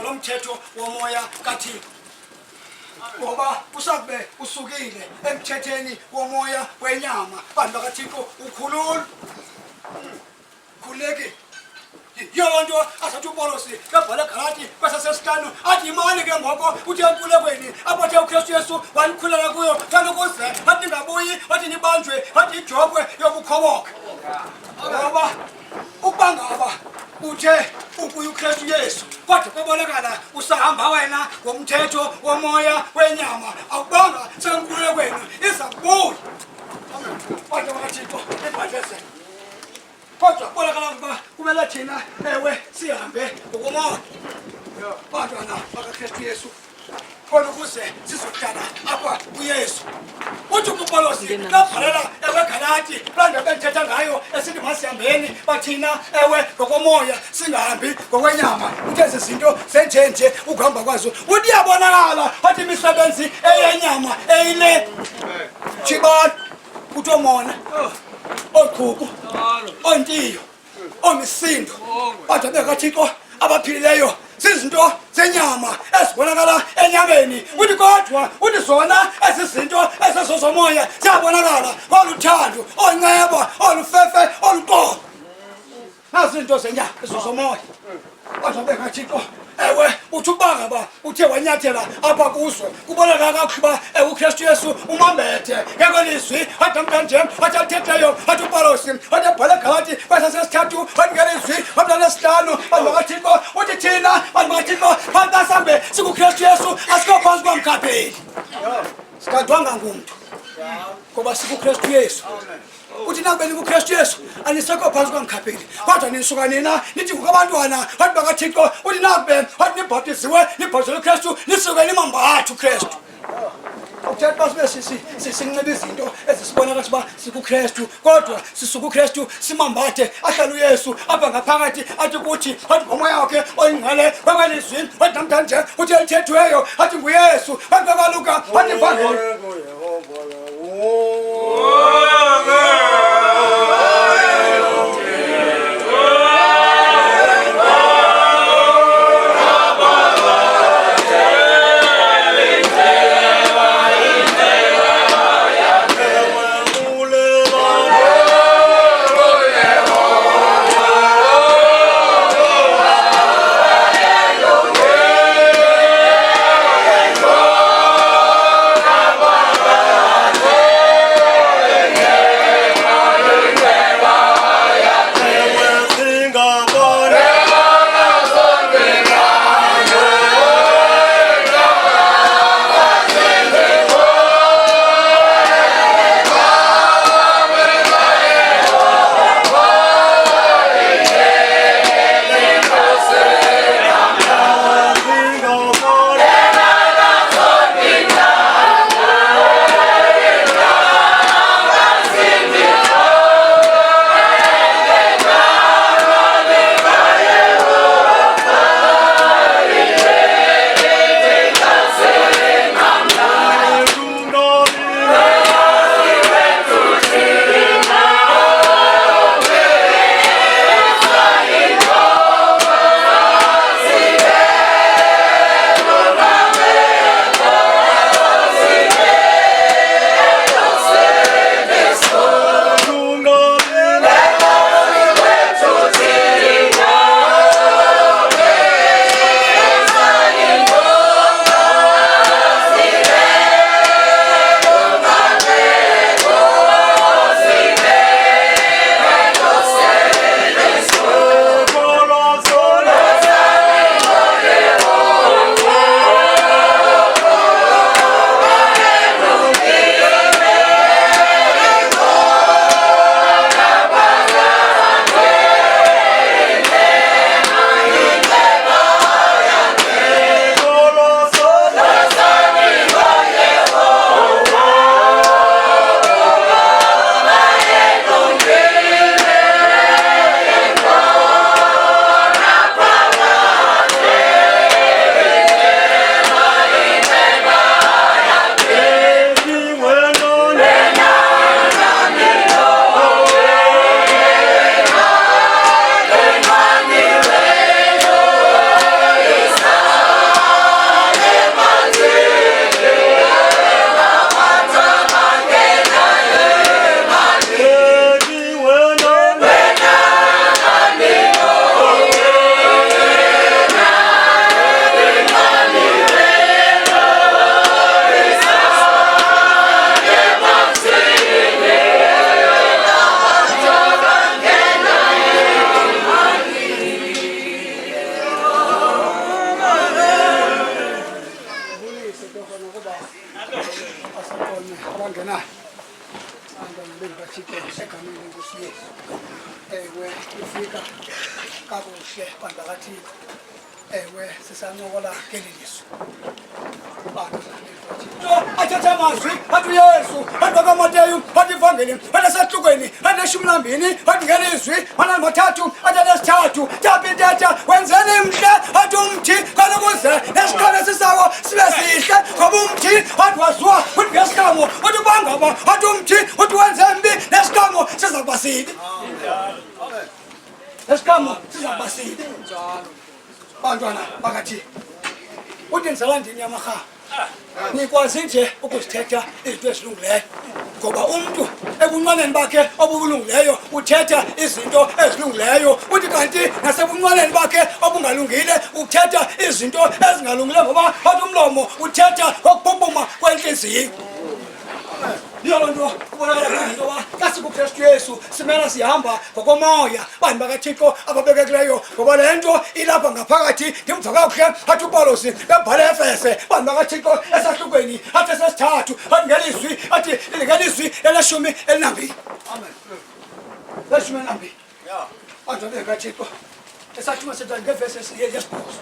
lomthetho womoya kaThixo ngoba usakube usukile emthetheni womoya wenyama bantu bakaThixo ukhulula khuleke yonto asathi uPaulos ebhala eGalatia kwasesesihlanu athi imani ke ngoko uthi enkulekweni apho uKristu Yesu walikhulela kuyo thana ukuze athi ngabuyi athi nibanjwe athi ijobwe yobukhoboka ngoba ukubangaba uthe ukuya uKristu Yesu kodwa kubonakala usahamba wena ngomthetho womoya wenyama awubanga senkulekweni izakubuya kodwa bakaThixo ebhadleze kodwa kubonakala ukuba kumele thina ewe sihambe ngokomoya bantwana bakaKristu Yesu khona ukuze sizokutana apha kuYesu. Uthi uPawulos laphalela eweGalati landa bethetha ngayo esithi masihambeni bathina ewe ngokomoya singahambi ngokwenyama. Uthe izinto senjenje ukuhamba kwazo uthi yabonakala wathi imisebenzi eyenyama eyile chibana utomona oqhubu ontiyo omisindo bathi bekaThixo abaphilileyo sizinto zenyama ezibonakala enyameni. Uthi kodwa uthi zona ezizinto ezezomoya ziyabonakala oluthando onyeba olufefe oluqobo. Nazinto zenyama ezezomoya bathi bekaThixo ewe uthi ubangaba uthe wanyathela apha kuzo kubonakala kakuba uKristu Yesu umambethe ngekwelizwi adamkanje athathethayo athi uPawulos athi abhala eGalati kwesesithathu athi ngelizwi abhalesihlanu bakaThixo uthi thina bakaThixo phantasambe sikuKristu Yesu asikho phansi kwamkhapheli sikadwanga ngumntu ngoba sikuKristu Yesu. Uthi nakubeni kuKristu Yesu anisekho phansi kwamkhapheli kodwa nisuka nina nithi ngokabantwana wathi bakaThixo uthi nakube wathi nibhaptiziwe nibhaptizwe uKristu nisuke nimambathe uKristu. Ukuthetha basibe sinxiba izinto ezisibonakala ukuba sikuKristu kodwa sisuka uKristu simambathe ahlala uYesu apha ngaphakathi athi kuthi wathi ngomoya wakhe oyingcwele kwekwelizwi wathi namhlanje uthi elithethweyo athi nguYesu wathi bakaLuka wathi abangenayo anda nabeli kaThixo egameni lenkosi Yesu. Ewe ufika kakuhle bantu bakaThixo ewe sisancokola ngeliliso bantu athatha amazwi athi uYesu athi kaMateyu athi ivangeli athi sehlukweni athi eshumi nambini athi ngelizwi mathathu athi lesithathu tapitata wenzeni mhle athi umthi kalokuze nesiqhele sisawo sibe sihle ngoba umthi athi waziwa uthi ngesiqamo uthi ubangaba athi umthi uthi wenze mbi nesiqamo sizakuba sibi nesiqamo sizakuba sibi bantwana bakaThixo uthi ndizalandini yamarhamu nikwazi nje ukuzithetha izinto ezilungileyo ngoba umuntu ebunqaneni bakhe obubulungileyo uthetha izinto ezilungileyo uthi kanti nasebunqaneni bakhe obungalungile uthetha izinto ezingalungileyo ngoba athi umlomo uthetha okuphuphuma kwenhliziyo yiyo loo nto kubonakala into yoba xa sikuKristu Yesu simela sihamba ngokomoya bantu bakaThixo ababekekileyo ngoba le nto ilapha ngaphakathi ndimva kakuhle athi uPawulos ebhale Efese bantu bakaThixo esahlukweni athi sesithathu athi ngelizwi athi ngelizwi eleshumi elinambini amen leshumi elinambini bantu bakaThixo esathuma sethu ngevesi yesibhozo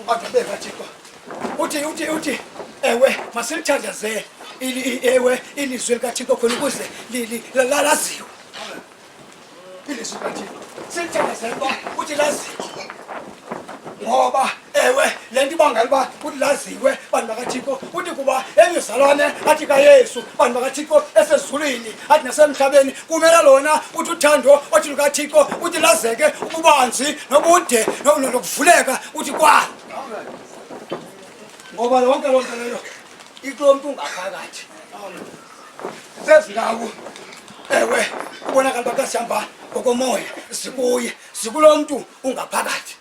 bantu bakaThixo uthi ewe masilithandazele ewe ilizwi likaThixo khona ukuze laziwe ilizwi likaThixo silithandazele uba uthi laziwe ngoba ewe le nto ibangela uba uthi laziwe bantu bakaThixo uthi kuba emizalwane athi kaYesu bantu bakaThixo esezulwini athi nasemhlabeni kumele lona uthi uthando othi lukaThixo uthi lazeke ububanzi nobude nokuvuleka uthi kwalo ngoba lonke loo nto leyo ixo mntu ngaphakathi sezindawo ewe kubonakala uba xa sihamba ngokomoya zikuye zikulo mntu ungaphakathi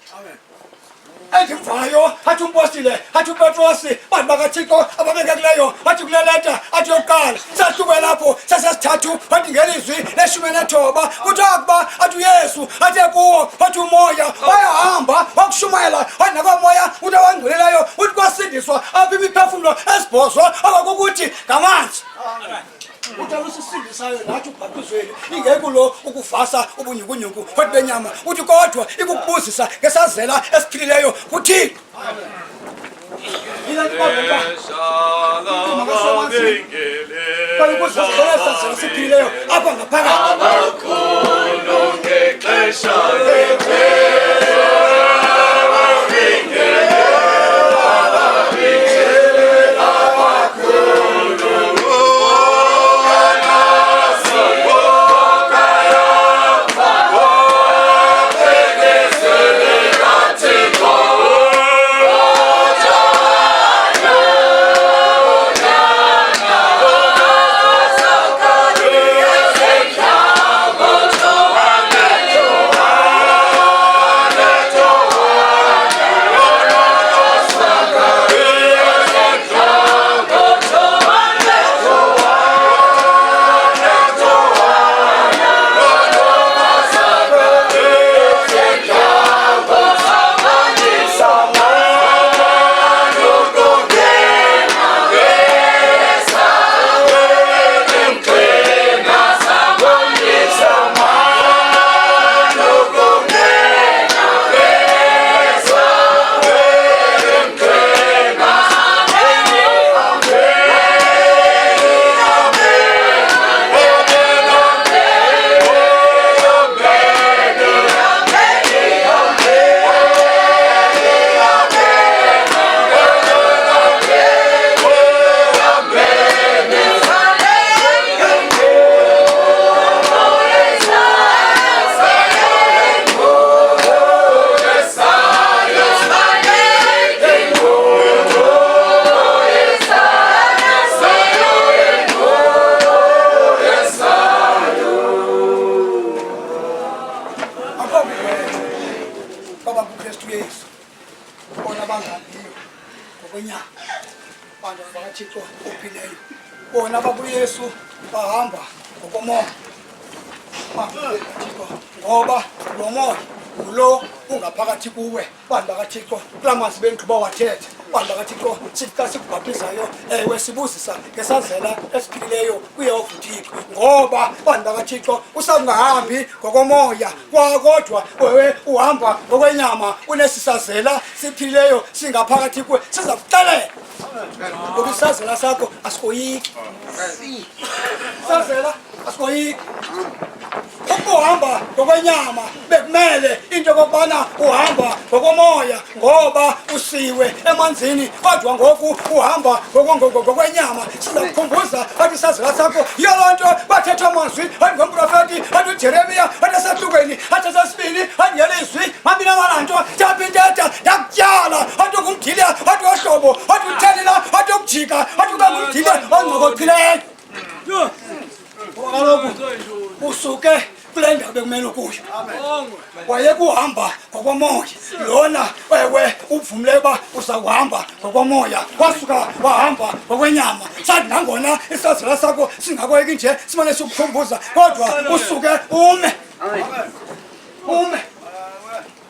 endimvayo athi umpostile athi uPetrosi bantu bakaThixo ababekekileyo athi kule leta athi yokuqala sahluke lapho sasesithathu athi ngelizwi leshumi nethoba kuthiwa kuba athi uYesu athi kuwo athi umoya bayahamba wakushumayela athi nakomoya uthi awangcolileyo uthi kwasindiswa apha imiphefumlo esibhozwa abakukuthi ngamanzi uthi alusisindisayo nathi ubhaptizweni ingekho lo ukuvasa ubunyukunyuku futhi benyama uthi kodwa ikukubuzisa ngesazela esiphilileyo kuThixo siphilileyo apha ngaphakathi bakaThixo ophileyo bona bakuYesu bahamba ngokomoya ngoba lo moya ulo ungaphakathi kuwe bantu bakathixo kulaa mazwi bengigqiba wathetha bantu bakathixo sithi xa sikubhaptizayo ewe sibuzisa ngesazela esiphilileyo kuyehova uthixo ngoba bantu bakathixo usangahambi ngokomoya kwakodwa wewe uhamba ngokwenyama unesisazela siphilileyo singaphakathi kuwe siza kuxelela ngoba isazela sakho asikoyiki isazela asikoyiki ukuhamba ngokwenyama bekumele into yokokubana uhamba ngokomoya ngoba usiwe emanzini kodwa ngoku uhamba ngokwenyama siza kukhumbuza athi isazela sakho yiyo loo nto bathetha amazwi athi ngomprofeti athi ujeremiya athi esehlukweni athi esesibini athi ngelizwi mabini amananto ndaphintetha ndakutyala athi ungumdiliya athi ohlobo athi uthelila athi ukujika athi ube ngumdiliya ongcokochileyo kaloku usuke kule ndawo bekumele kuyo wayekuhamba ngokomoya lona wewe uvumile uba uzawuhamba ngokomoya wasuka wahamba ngokwenyama sathi nangona isazela sakho singakoyeki nje simane sikukhumbuza kodwa usuke ume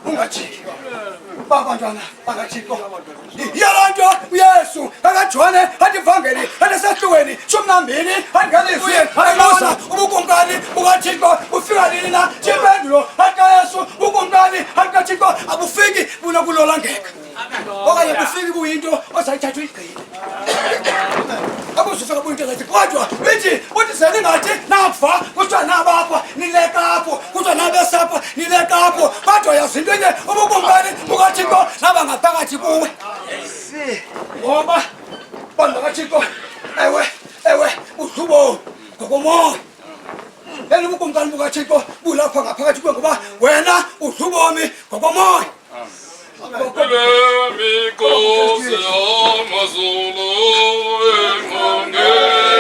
ungajiki babantwana bangathixo yiloo nto uyesu akaJohane athi ivangeli athi esehlukweni 12 angelizwi ayibuza ubukumkani bukathixo bufika nini na impendulo athi kayesu ubukumkani athi kathixo abufiki bunokulolangeka okanye bufiki buyinto ozayithatha uyigqile abuzufika buyinto zathi kodwa ithi uthi seningathi nakufa kuthiwa nabapha nilekapho kuthiwa nabesapha nilekapho kodwa yazi into enye ubukumkani bukathixo naba ngaphakathi kuwe ngoba bantu bakathixo ewe udlubo ngokomoya yena ubukumkani bukathixo bulapha ngaphakathi kuwe ngoba wena udlubomi ngokomoya Mikosi amazulu engongezelo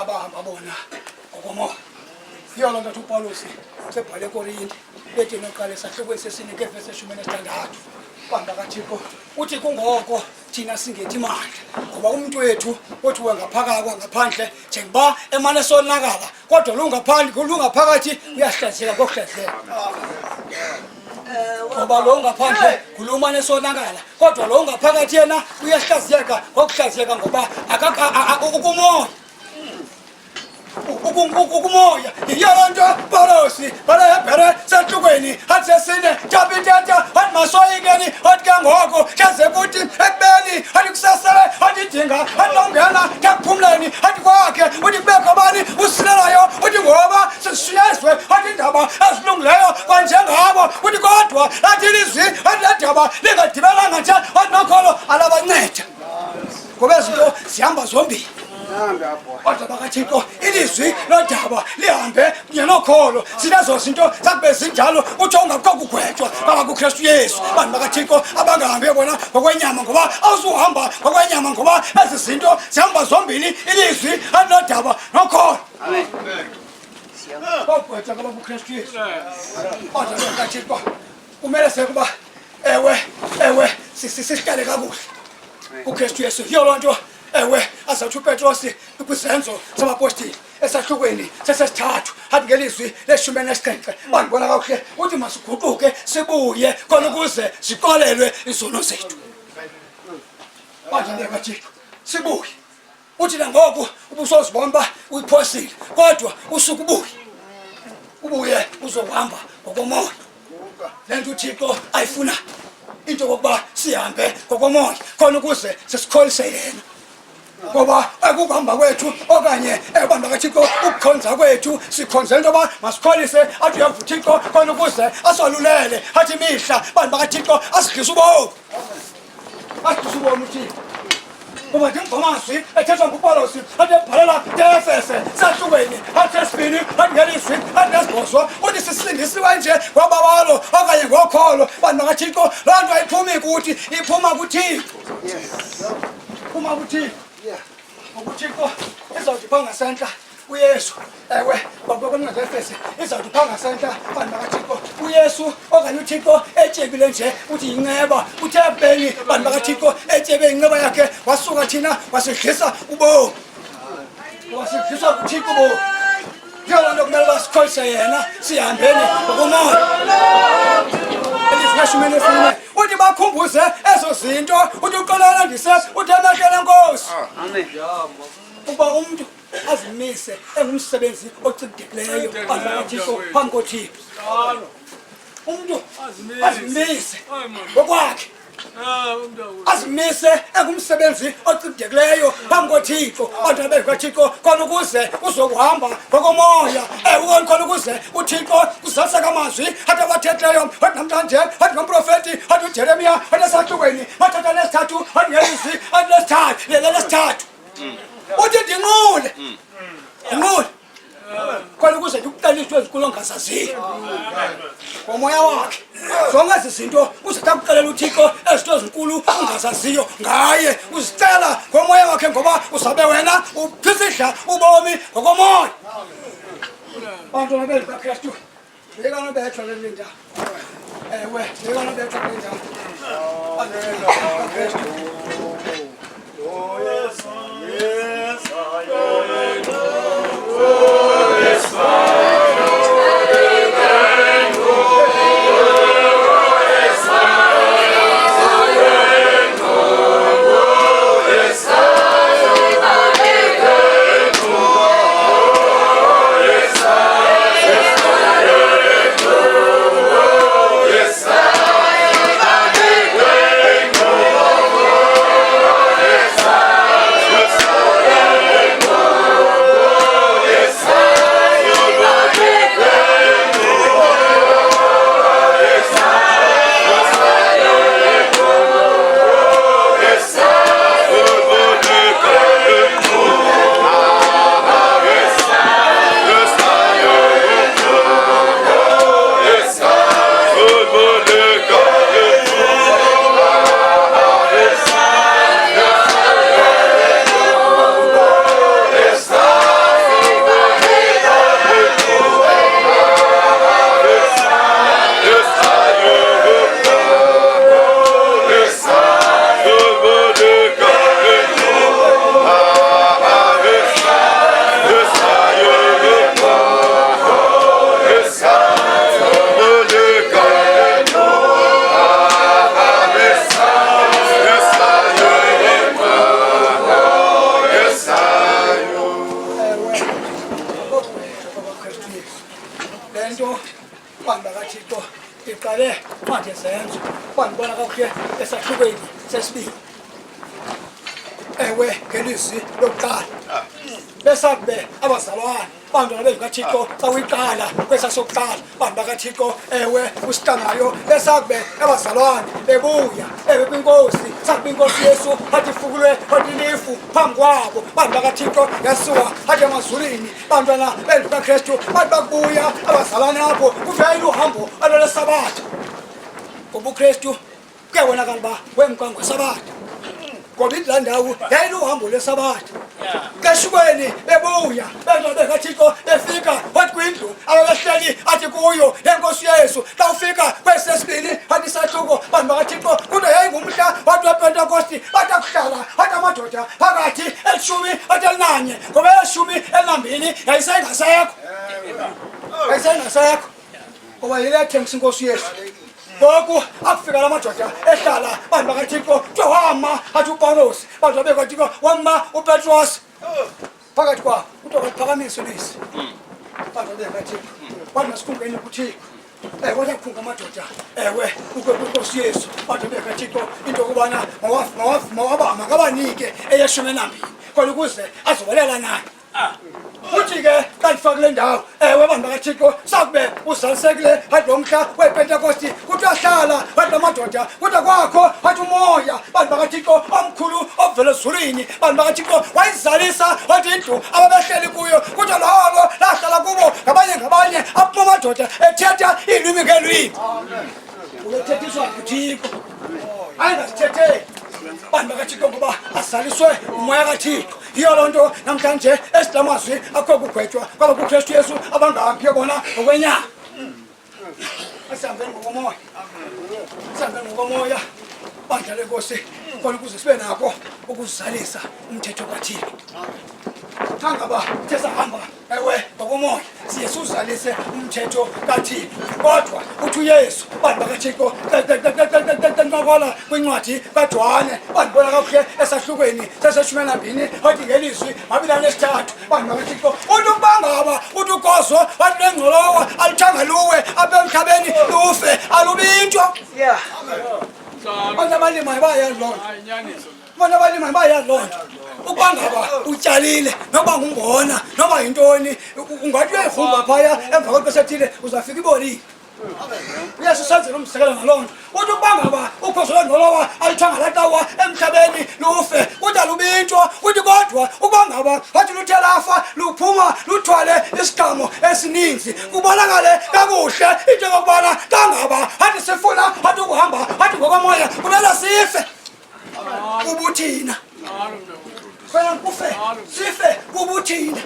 abahamba bona ngokomoya yiyo loo nto athi uPawulos sebhale eKorinte ethi noqala esahlukweni sesine ngevesi 16 bantu bakaThixo uthi kungoko thina singethi mandla ngoba umuntu wethu othi ngaphandle njengoba emane sonakala kodwa lungaphakathi uyahlazeka kokuhlazeka ngoba lo ngaphandle kulumane sonakala kodwa lo ngaphakathi yena uyahlazeka kokuhlazeka ngoba ukumoya yiyonto Pawulosi balebhere sehlukweni athi sesine japitata athi masoyikeni athi kangoko kaze kuthi ekubeni athi kusasele athi idinga athi nongena kakuphumleni athi kwakhe uthi kubekho bani usilelayo uthi ngoba sisiyezwe athi indaba ezilungileyo kwanjengabo uthi kodwa athi ilizwi athi ledaba lingadibelanga nje athi nokholo alabanceda ngoba izinto zihamba zombili kodwa bakathixo ilizwi lodaba lihambe ngenokholo sinezo zinto zakube zinjalo utsho ungakokugwetywa baba kuKristu Yesu bantu bakathixo abangahambi bona ngokwenyama ngoba awuzuhamba ngokwenyama ngoba ezi zinto zihamba zombili ilizwi lodaba nokholo bagwetywa baba kuKristu Yesu kodwa bakathixo kumele sekuba ewe sisihlale kakuhle kuKristu Yesu yiyo loo nto ewe azathi uPetros kwizenzo zabapostoli esahlukweni sesithathu athi ngelizwi le-17 bandibona kakuhle uthi masiguquke sibuye khona ukuze ziqolelwe izono zethu bandibeka kaThixo sibuye uthi nangoku ubusozibona uba uyiphosile kodwa usuke ubuye uzohamba ngokomoya le nto uThixo ayifuna into yokokuba sihambe ngokomoya khona ukuze sisikholise yena ngoba ukuhamba kwethu okanye abantu bakaThixo ukukhonza kwethu sikhonzela into yoba masikholise athi uyamva uThixo khona ukuze asolulele athi mihla bantu bakaThixo asidlise ubomi uThixo ngoba ndingomazwi ethethwa nguPawulosi athi ebhalela eEfese sahlukweni athi esibini athi ngelizwi athi nesibhozo uthi sisindisiwe nje ngobawalo okanye ngokholo bantu bakaThixo loo nto ayiphumi kuthi iphuma kuThixo iphuma kuThixo uThixo izawuthi phaa ngasentla uYesu ewe babakwamnceda eEfese izawuthi phaa ngasentla bantu bakaThixo uYesu okanye uThixo etyebile nje uthi yinceba uthe ekubeni bantu bakaThixo etyebe inceba yakhe wasuka thina wasidlisa ubomi wasidlisa kuThixo ubomi yiyo loo nto kumele uba sikholise yena sihambeni ngokomoya elizwi le-14 uthi bakhumbuze ezo zinto uthi uqolana ndise uthi emekele Nkosi uba umntu azimise engumsebenzi ocindekileyo bantu bakaThixo phambi koThixo umntu azimise ngokwakhe azimise engumsebenzi ocindekileyo phambi koThixo bantu bakaThixo khona ukuze uzokuhamba ngokomoya khona ukuze uThixo kuzaseka amazwi athi abathethileyo athi namhlanje athi ngomprofeti athi uJeremiya athi esahlukweni mathatha lesithathu athi ngelizwi athi lesithathu uthi ndinqule khona ukuze ndikuqaliswe ezikulu ongazaziyo ngomoya wakhe zonke ezi zinto uzathi akuqalela uThixo ezinto ezinkulu ungazaziyo ngaye uzicela ngomoya wakhe ngoba uzabe wena uphisidla ubomi ngokomoya bantu babeli bakaKristu yekana bethwa le ndawo ewe yekana bethwa le ndawo bantu bakathixo iqale manje zenzo bandibona kakuhle esahlukweni sesibili ewe ngelizwi lokuqala besakube abazalwane bantwana bezikathixo xa uyiqala kwesasokuqala bantu bakathixo ewe usitanayo besakube abazalwane bebuya ewe kwinkosi sakube inkosi yesu athi ifukulwe athi ilifu phambi kwabo bantu bakathixo yasuka athi emazulwini bantwana bezikakristu bathi bakubuya abazalwane apho kuvela uhambo alolwesabatha ngoba ukristu kuyabonakala uba wemkwango sabatha ngoba indlela ndawo yayiluhambo lwesabatha kashukweni bebuya bentwana bekathixo befika wathi kwindlu ababehleli athi kuyo lenkosi yesu xa ufika kwesesibini athi isahluko bantu bakathixo kude yayingumhla wathi wepentekosti bathi akuhlala athi amadoda phakathi elishumi athi elinanye ngoba elishumi elinambini yayisengasekho ngoba yile yathengisa inkosi yesu ngoku akufika la madoda ehlala bantu bakathixo johama athi upawulosi bantu bekathixo wama upetros phakathi kwabo kuthiwa kaphakamise ulwisi bantu bekathixo bantu masikungeni kuthixo kodwa kukhunga amadoda ewe kwinkosi yesu bantu bekathixo into yokubana makabanike eyeshumi enambini khona ukuze azobalela naye uthi ke kanti kule ndawo ewe bantu bakathixo sakube uzalisekile athi lo mhla wepentekosti kuthiwa hlala athi la madoda kuthiwa kwakho athi umoya bantu bakathixo omkhulu ovela ezulwini bantu bakathixo wayizalisa athi indlu ababehleli kuyo kuthiwa lolo lahlala kubo ngabanye aphuma amadoda ethetha iilwimi ngeelwimi ubethethiswa nguthixo ayingasithetheli bantu bakathixo ngoba azaliswe umoya kathixo yiyo loo nto namhlanje esilamazwi akho kugwetywa kwaba kukristu yesu abangaphi bona ngokwenyama asihambeni ngokomoya bandla lenkosi khona ukuze sibe nako ukuzalisa umthetho kathixo thangaba sesahamba ewe ngokomoya siye siwuzalise umthetho kathixo kodwa uthi uyesu bantu bakathixo nqakwala kwincwadi kaJohane bandibona kakuhle esahlukweni seseshumi enambini athi ngelizwi mabili nesithathu bantu bakathixo uthi ukubangaba uthi ugozo wathi lengcolowa alithanga luwe apha emhlabeni lufe alubintshwa abantu abalimayo bayayazi loo nto abantu abalimayo bayayazi loo nto ukuba ngaba utyalile noba ngumbona noba yintoni ungathi uyayigrumba phaya emva kwexesha ethile uzafika ibolile uyesu senzela umzekelo ngaloo nto uthi ukuba ngaba ukhozo lwengcolowa alithanga latawa emhlabeni lufe kude lubintshwa uthi kodwa ukuba ngaba wathi luthe lafa luphuma luthwale isigamo esininzi kubonakale kakuhle into yokubana kangaba athi sifuna athi ukuhamba athi ngokomoya kumele sife ubuthina khona kufe sife kubuthina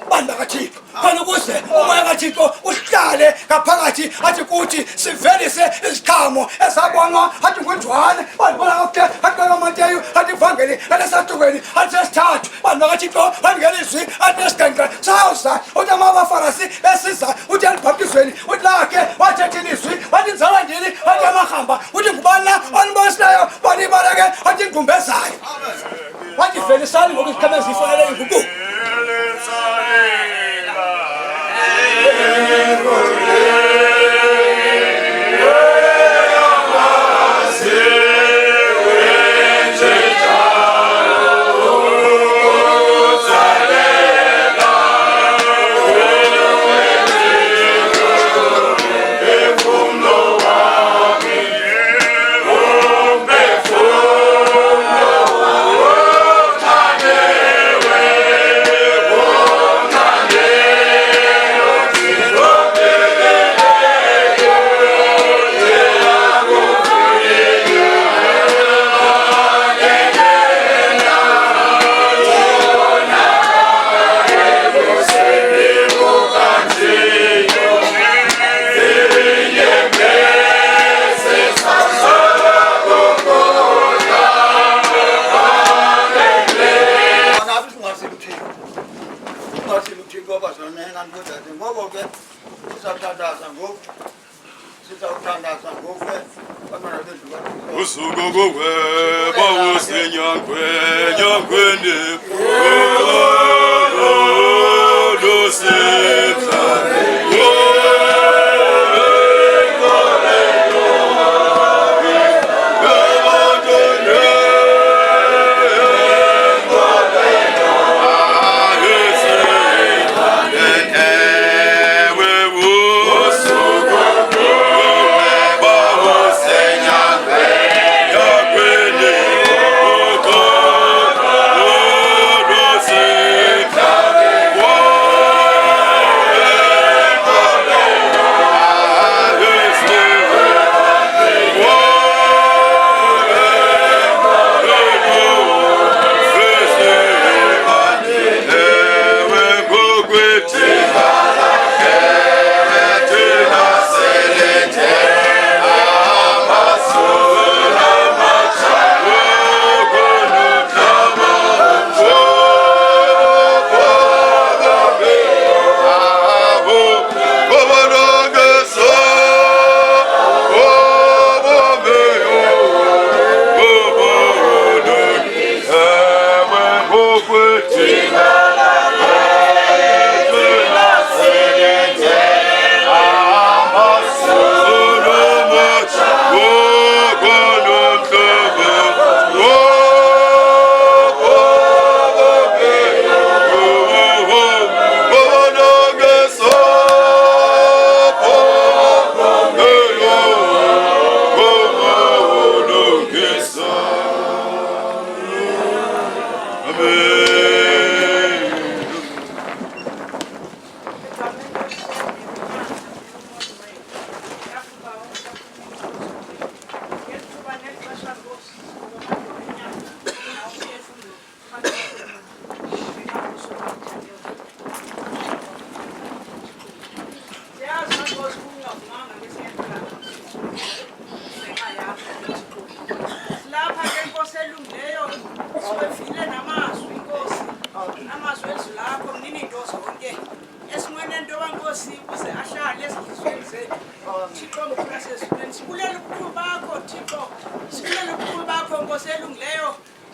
bantu bakathixo khona ukuze umoya kathixo uhlale ngaphakathi athi kuthi sivelise iziqhamo ezabonwa athi nguJohane bandibona kakuhle athi kaMateyu athi ivangeli elesahlukwini athi sesithathu bantu bakathixo bangelizwi athi esigengqe sawuza uthi amafarisi besiza uthi elibhaptizweni uthi lakhe wathetha ilizwi wathi nzalwa ndini athi amahamba uthi ngubani na onibonisileyo banibaleke athi ingqumbezayo wathi velisani ngoku iziqhamo ezifanele inguquko Usugo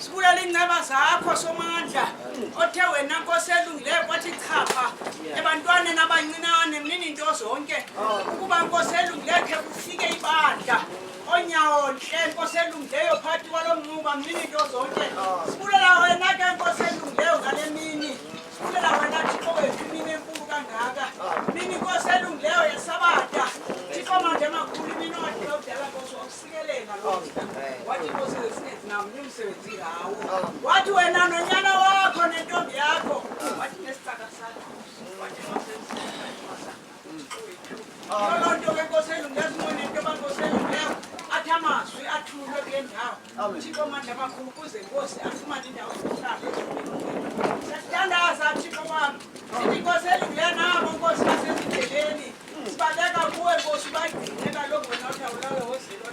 Sibulela ingceba zakho somandla othe wena Nkosi elungileyo kwathi chapha ebantwaneni abancinane mnini into zonke ukuba Nkosi elungileyo ke kufike ibandla onyawo nhle Nkosi elungileyo phakathi kwalomnquba mnini into zonke sibulela wena ke Nkosi elungileyo ngale mini sibulela wena Thixo wethu mini enkulu kangaka mini Nkosi elungileyo yeSabatha Thixo manje makhulu mini wathi udala Nkosi wakusikelela lo wathi Nkosi esinenzi nami umsebenzi ngawo wathi wena nonyana wakho nentombi yakho wathi nesicaka sakho wathi Lonto ke Nkosi elungileyo simone into baNkosi elungileyo athi amazwi athulwe kule ndawo Thixo manje makhulu kuze Nkosi afumane indawo yokuhlala siyathandaza Thixo wami sithi Nkosi elungileyo nabo Nkosi basezindleleni sibaleka kuwe Nkosi bayigcine kaloku wena uthi awulawe wozelo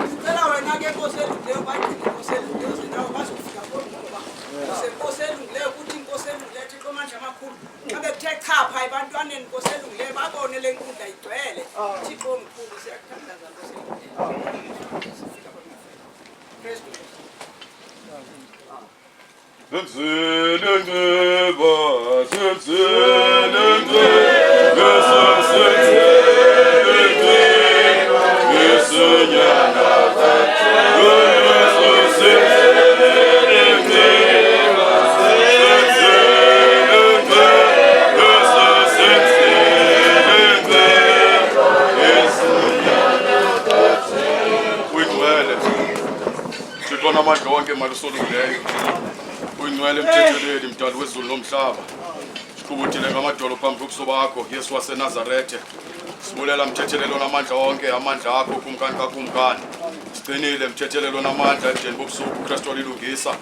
sicela wena ke Nkosi elungileyo bayigcine Nkosi elungileyo zindawo bazofika ngoba Nkosi elungileyo kuthi Nkosi elungileyo Thixo manje amakhulu abe kuthe chapha ebantwaneni Nkosi elungileyo babone le nkundla igcwele Thixo omkhulu siyakuthandaza Nkosi elungileyo Amandla wonke malusolungileyo uyingcwele mthetheleli mdali wezulu nomhlaba siqubuthile ngamadolo phambi kobuso bakho Yesu waseNazarethe sibulela mthethelelo namandla wonke amandla akho kumkani kakumkani sigcinile mthethelelo namandla ebudeni bobusuku uKristu walilungisa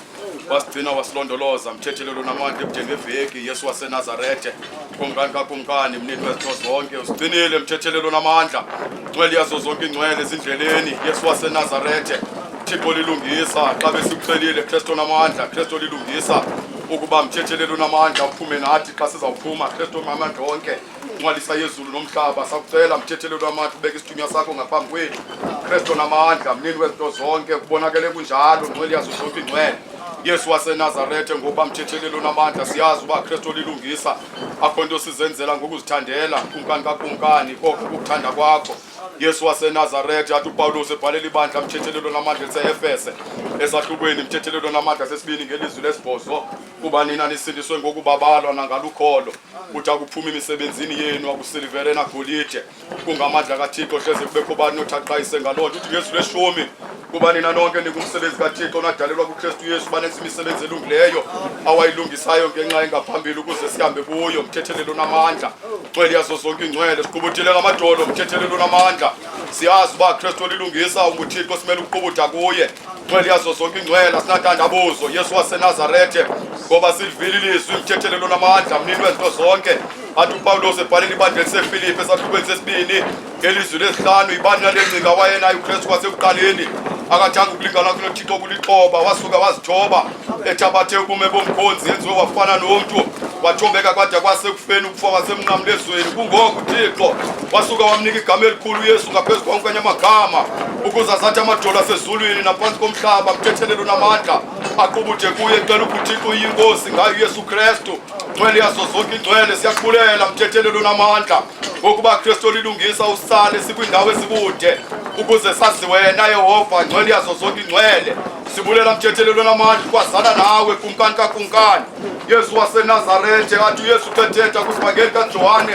wasigcina wasilondoloza mthethelelo namandla ebudeni beveki Yesu waseNazarethe kumkani kakumkani mnini wezitho zonke usigcinile mthethelelo namandla ngcwele yazo zonke ingcwele ezindleleni Yesu waseNazarethe Thixo lilungisa xa besikucelile Kristu namandla Kristu lilungisa ukuba mthethelelo namandla uphume nathi xa sizawuphuma Kristu ngamandla wonke ngcwalisa yezulu nomhlaba sakucela mthethelelo namandla ubeke isithunywa sakho ngaphambi kwethu Kristu namandla mnini wezinto zonke kubonakele kunjalo ngcwele yazo zonke ingcwele Yesu waseNazarethe ngoba mthethelelo namandla siyazi uba Kristu lilungisa akho nto sizenzela ngokuzithandela kumkani kakumkani koko ukuthanda kwakho Yesu waseNazarethe athi uPawulos ebhalela ibandla mthethelelo namandla eseEfese esahlukweni mthethelelo namandla sesibini ngelizwi lesibhozo kuba nina nisindiswe ngokubabalwa nangalukholo uthi akuphuma imisebenzini yenu akusilivere nagolide kungamandla kaThixo hleze kubekho bani nothaqayise ngaloo nto uthi ngezwi leshumi kuba nina nonke nikumsebenzi kaThixo nadalelwa kuKristu Yesu banenza imisebenzi elungileyo awayilungisayo ngenxa engaphambili ukuze sihambe kuyo mthethelelo namandla ngcwele yazo zonke ingcwele siqubuthile ngamadolo mthethelelo namandla siyazi uba Kristu lilungisa ubuthixo simele ukuqubutha kuye ngcwele yazo zonke ingcwele sinathandabuzo Yesu waseNazarethe ngoba silivile ilizwi mthethelelo namandla mnini wezinto zonke athi uPawulos ebhalela ibandla eliseFilipi esahlukweni sesibini ngelizwi lesihlanu ibani lalencinga wayenayo uKristu kwasekuqaleni akathanga ukulingana kunoThixo kulixhoba wasuka wazithoba ethabathe ubume bomkhonzi yenziwe wafana nomntu wathobeka kwade kwasekufeni ukufa kwasemnqamlezweni kungoku uThixo wasuka wamnika igama elikhulu uYesu ngaphezu konke amagama ukuze azathi amadolo asezulwini naphansi komhlaba mthethelelo namandla aqubuthe kuye cela uThixo uyinkosi ngayo Yesu Kristu ngcwele yazo zonke ingcwele siyakubulela mthethelelo namandla ngokuba Kristu lilungisa usale sikwindawo ezikude ukuze sazi wena Yehova ngcwele yazo zonke ingcwele sibulela mthethelelo namandla kwazana nawe kumkani kakumkani Yesu waseNazarethe athi uYesu ethetha kusibangeli kaJohane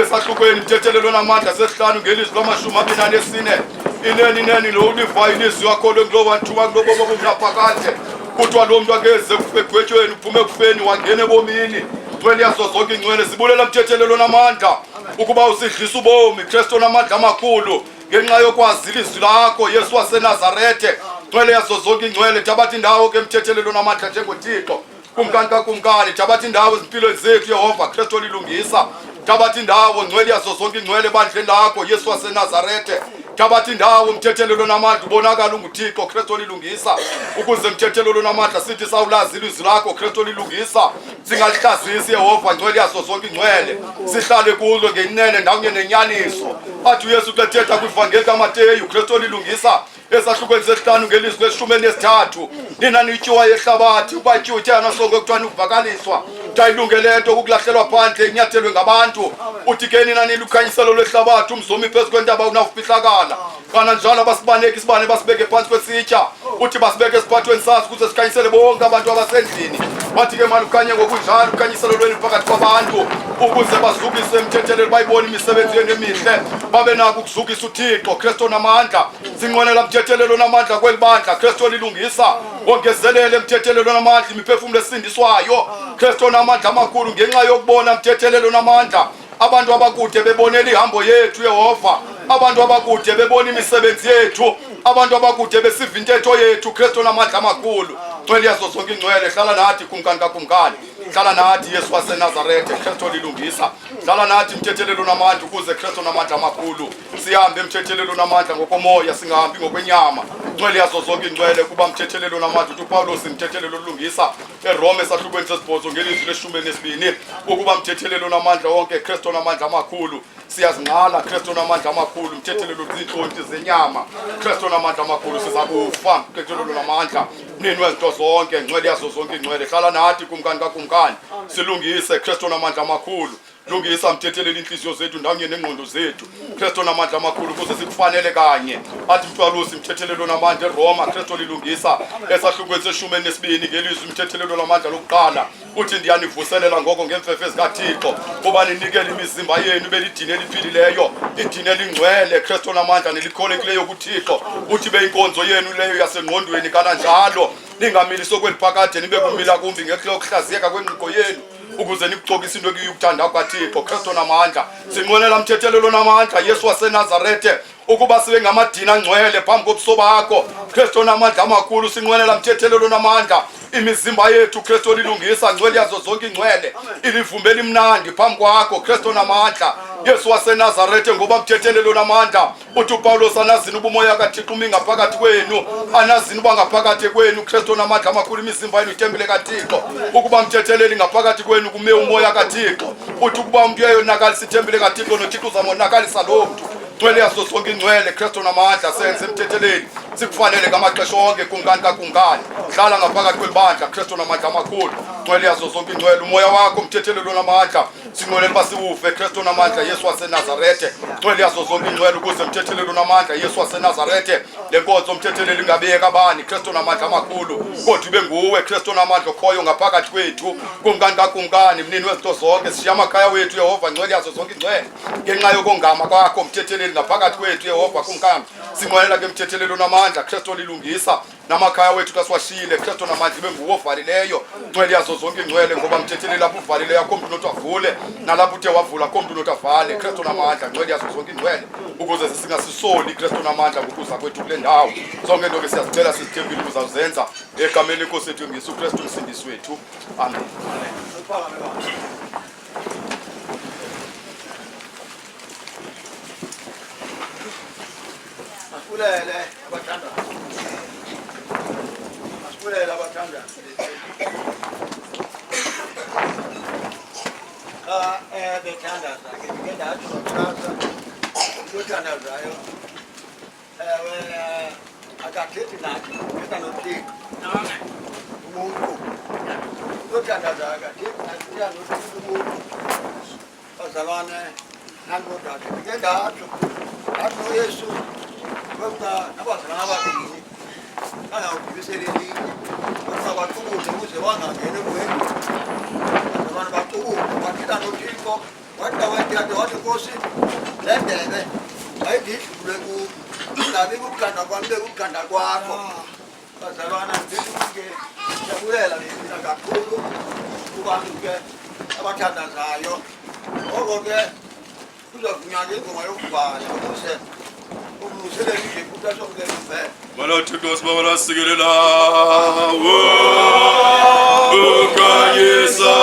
esahlukweni mthethelelo namandla sesihlanu ngelizwi lama-24 ineni lo ulivayo ilizwi yakholwe ngulowo wanthuma kulobo bobunaphakade kuthiwa lo mntu akeze egwetyweni uphume kufeni wangena ebomini ngcwele yazo zonke ingcwele sibulela mthethelelo namandla ukuba usidlisa ubomi Kristu namandla amakhulu ngenxa yokwazi ilizwi lakho Yesu waseNazarethe ngcwele yazo zonke ingcwele thabatha indawo ke mthethelelo namandla njengoThixo kumkani kakumkani thabatha indawo ezimpilweni zethu Yehova Kristu lilungisa thabatha indawo ngcwele yazo zonke ingcwele ebandleni lakho Yesu waseNazarethe thabatha indawo mthethelelo namandla ubonakala unguThixo Kristu lilungisa ukuze mthethelelo namandla sithi sawulazi ilizwi lakho Kristu lilungisa singalihlazisi Yehova ngcwele yazo zonke ingcwele sihlale kulo ngenene ndawo nenyaniso athi uYesu ethetha kwivangeli kaMateyu Kristu lilungisa esahlukweni sesihlanu ngelizwi leshumi enesithathu nina nityuwa yehlabathi ubatyutyana sonke kuthiwa ukuvakaliswa tayilungele nto ukulahlelwa phandle inyathelwe ngabantu uthi ke nina nilukhanyiselo lwehlabathi umzomi phezu kwentaba unawufihlakala kananjalo basibaneke isibane basibeke phantsi kwesitya uthi basibeke esiphathweni saso ukuze sikhanyisele bonke abantu abasendlini wathi ke malukhanye ngokunjalo ukhanyiselo lwenu phakathi kwabantu ukuze bazukiswe emthethelelo bayibone imisebenzi yenu emihle babe nako ukuzukisa uThixo Kristu namandla sinqwenela mthethelelo namandla kweli bandla Kristu lilungisa wongezelele mthethelelo namandla imiphefumulo esindiswayo Kristu namandla amakhulu ngenxa yokubona mthethelelo namandla abantu abakude bebonela ihambo yethu Yehova abantu abakude bebona imisebenzi yethu abantu abakude besiva intetho yethu Kristu namandla amakhulu Ngcwele yazo zonke ingcwele hlala nathi kumkani kakumkani hlala nathi Yesu waseNazarethe Kristu lilungisa hlala nathi mthethelelo namandla ukuze Kristu namandla amakhulu sihambe mthethelelo namandla ngokomoya singahambi ngokwenyama Ngcwele yazo zonke ingcwele kuba mthethelelo namandla uPawulos mthethelelo lilungisa eRome esahlukweni sesibhozo ngelizwi leshumi enesibini ukuba mthethelelo namandla wonke Kristu namandla amakhulu siyazingqala Kristu namandla amakhulu mthethelelo zintlonti zenyama Kristu namandla amakhulu sizakufa mthethelelo namandla nini wezinto zonke ngcwele yazo zonke ingcwele hlala nathi kumkani kakumkani silungise Kristu namandla amakhulu lungisa mthethelelo inhliziyo zethu ndawonye nengqondo zethu Kristu namandla amakhulu ukuze sikufanele kanye athi uPawulos mthethelelo namandla eRoma Kristu lilungisa esahlukweni seshumi enesibini ngelizwi mthethelelo namandla lokuqala uthi ndiyanivuselela ngoko ngemfefe zikaThixo kuba ninikele imizimba yenu belidini eliphilileyo idini elingcwele Kristu namandla nelikholekileyo kuThixo uthi beyinkonzo yenu leyo yasengqondweni kananjalo ningamilisi okweliphakade nibe kumila kumbi ngenxa yokuhlaziyeka kwengqiqo yenu ukuze nikuxokise into ekuyukuthanda kaThixo Kristu namandla sinqwenela mthethelelo namandla Yesu waseNazarethe ukuba sibe ngamadina angcwele phambi kobuso bakho Kristu namandla amakhulu sinqwenela mthethelelo namandla imizimba yethu Kristu lilungisa ngcwele yazo zonke ingcwele ilivumbela imnandi phambi kwakho Kristu namandla Yesu waseNazarethe ngoba mthethelelo namandla uthi uPawulos anazini ubumoya kaThixo mingaphakathi kwenu anazini bangaphakathi kwenu Kristu namandla amakhulu imizimba yenu itembele kaThixo ukuba mthetheleli ngaphakathi kwenu kume umoya kaThixo uthi ukuba umuntu uyayonakalisa itembele kaThixo noThixo uzamonakalisa lo muntu Ngcwele yazo zonke ingcwele Kristu namandla senze emthetheleni sikufanele ngamaxesha onke kumkani kakumkani hlala ngaphakathi kwelibandla Kristu namandla amakhulu Ngcwele yazo zonke ingcwele umoya wakho mthethelelo namandla sinqwenela basiwufe Kristu namandla Yesu waseNazarethe Ngcwele yazo zonke ingcwele ukuze mthethelelo namandla Yesu waseNazarethe lenkonzo mthetheleli ngabiyeka abani Kristu namandla amakhulu kodwa ube nguwe Kristu namandla okhoyo ngaphakathi kwethu kumkani kakumkani mnini wezinto zonke sishiya amakhaya wethu Yehova Ngcwele yazo zonke ingcwele ngenxa yokongama kwakho mthetheleli ngaphakathi kwethu Yehova kumkani sinqwenela ke mthethelelo namandla Kristu lilungisa namakhaya wethu kasiwashile Kristu namandla ibe nguwo ovalileyo Ngcwele yazo zonke ingcwele ngoba mthetheleli lapho uvalileyo akho umuntu nothavule nalapho uthe wavula akho umuntu nothavale Kristu namandla Ngcwele yazo zonke ingcwele ukuze singasisoli Kristu namandla ngokuza kwethu kule ndawo zonke into ke siyazicela sizithembile ukuzazenza egameni lenkosi yethu ngesu Kristu umsindisi wethu amen Masipulele abathanda. Masipulele abathanda. Bethandaza ke ngeke ndathi bachaza uthandazayo akathethi nathi ngeka nothixo umuntu uthandaza akathethi nathi nothixo umuntu bazalwane nangodade ngeke ndathi athi Yesu kwenta abazalwane ababili angawugibiseleli kodwa baqubule ukuze wangangene kwenu abantu baqubule bathina nothixo wathi Nkosi lendebe ayididlule kungabi kukuthanda kwami bekukuthanda kwakho bazalwana ndisuke siyabulela lena kakhulu kubantu ke abathandazayo ngoko ke kuzovunywa ingoma yokuvala ukuze umluseleli nje kutasongela impela Malathixo sibabala sikelela ukanyisa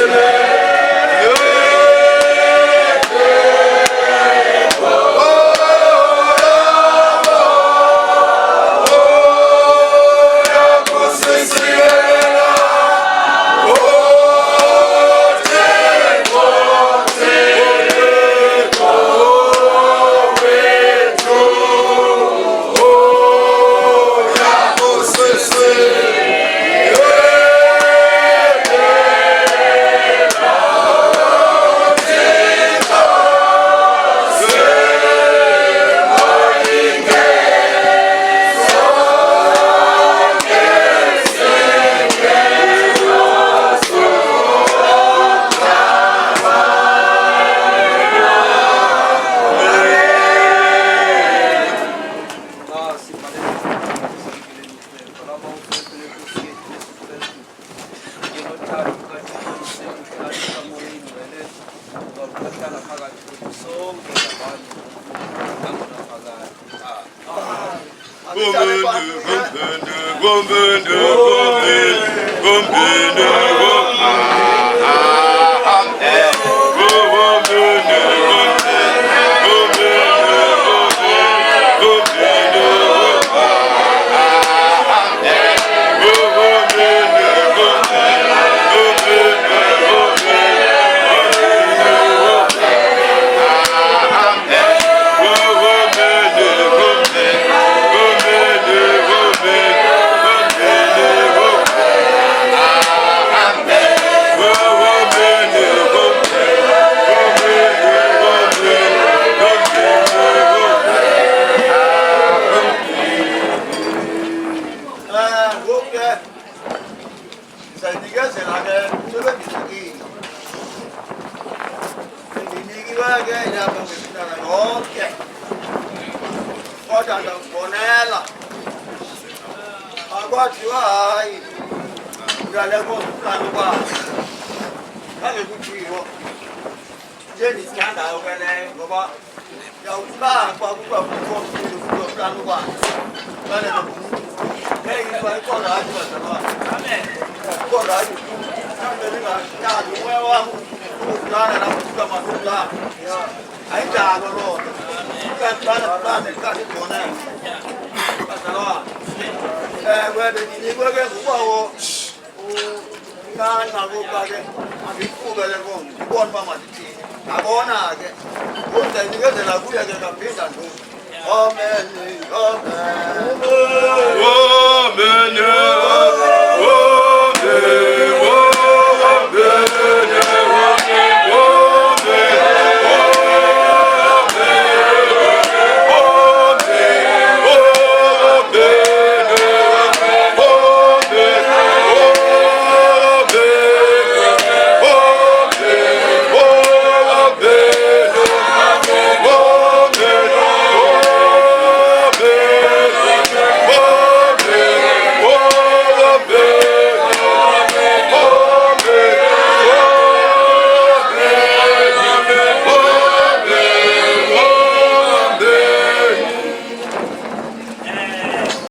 Amen.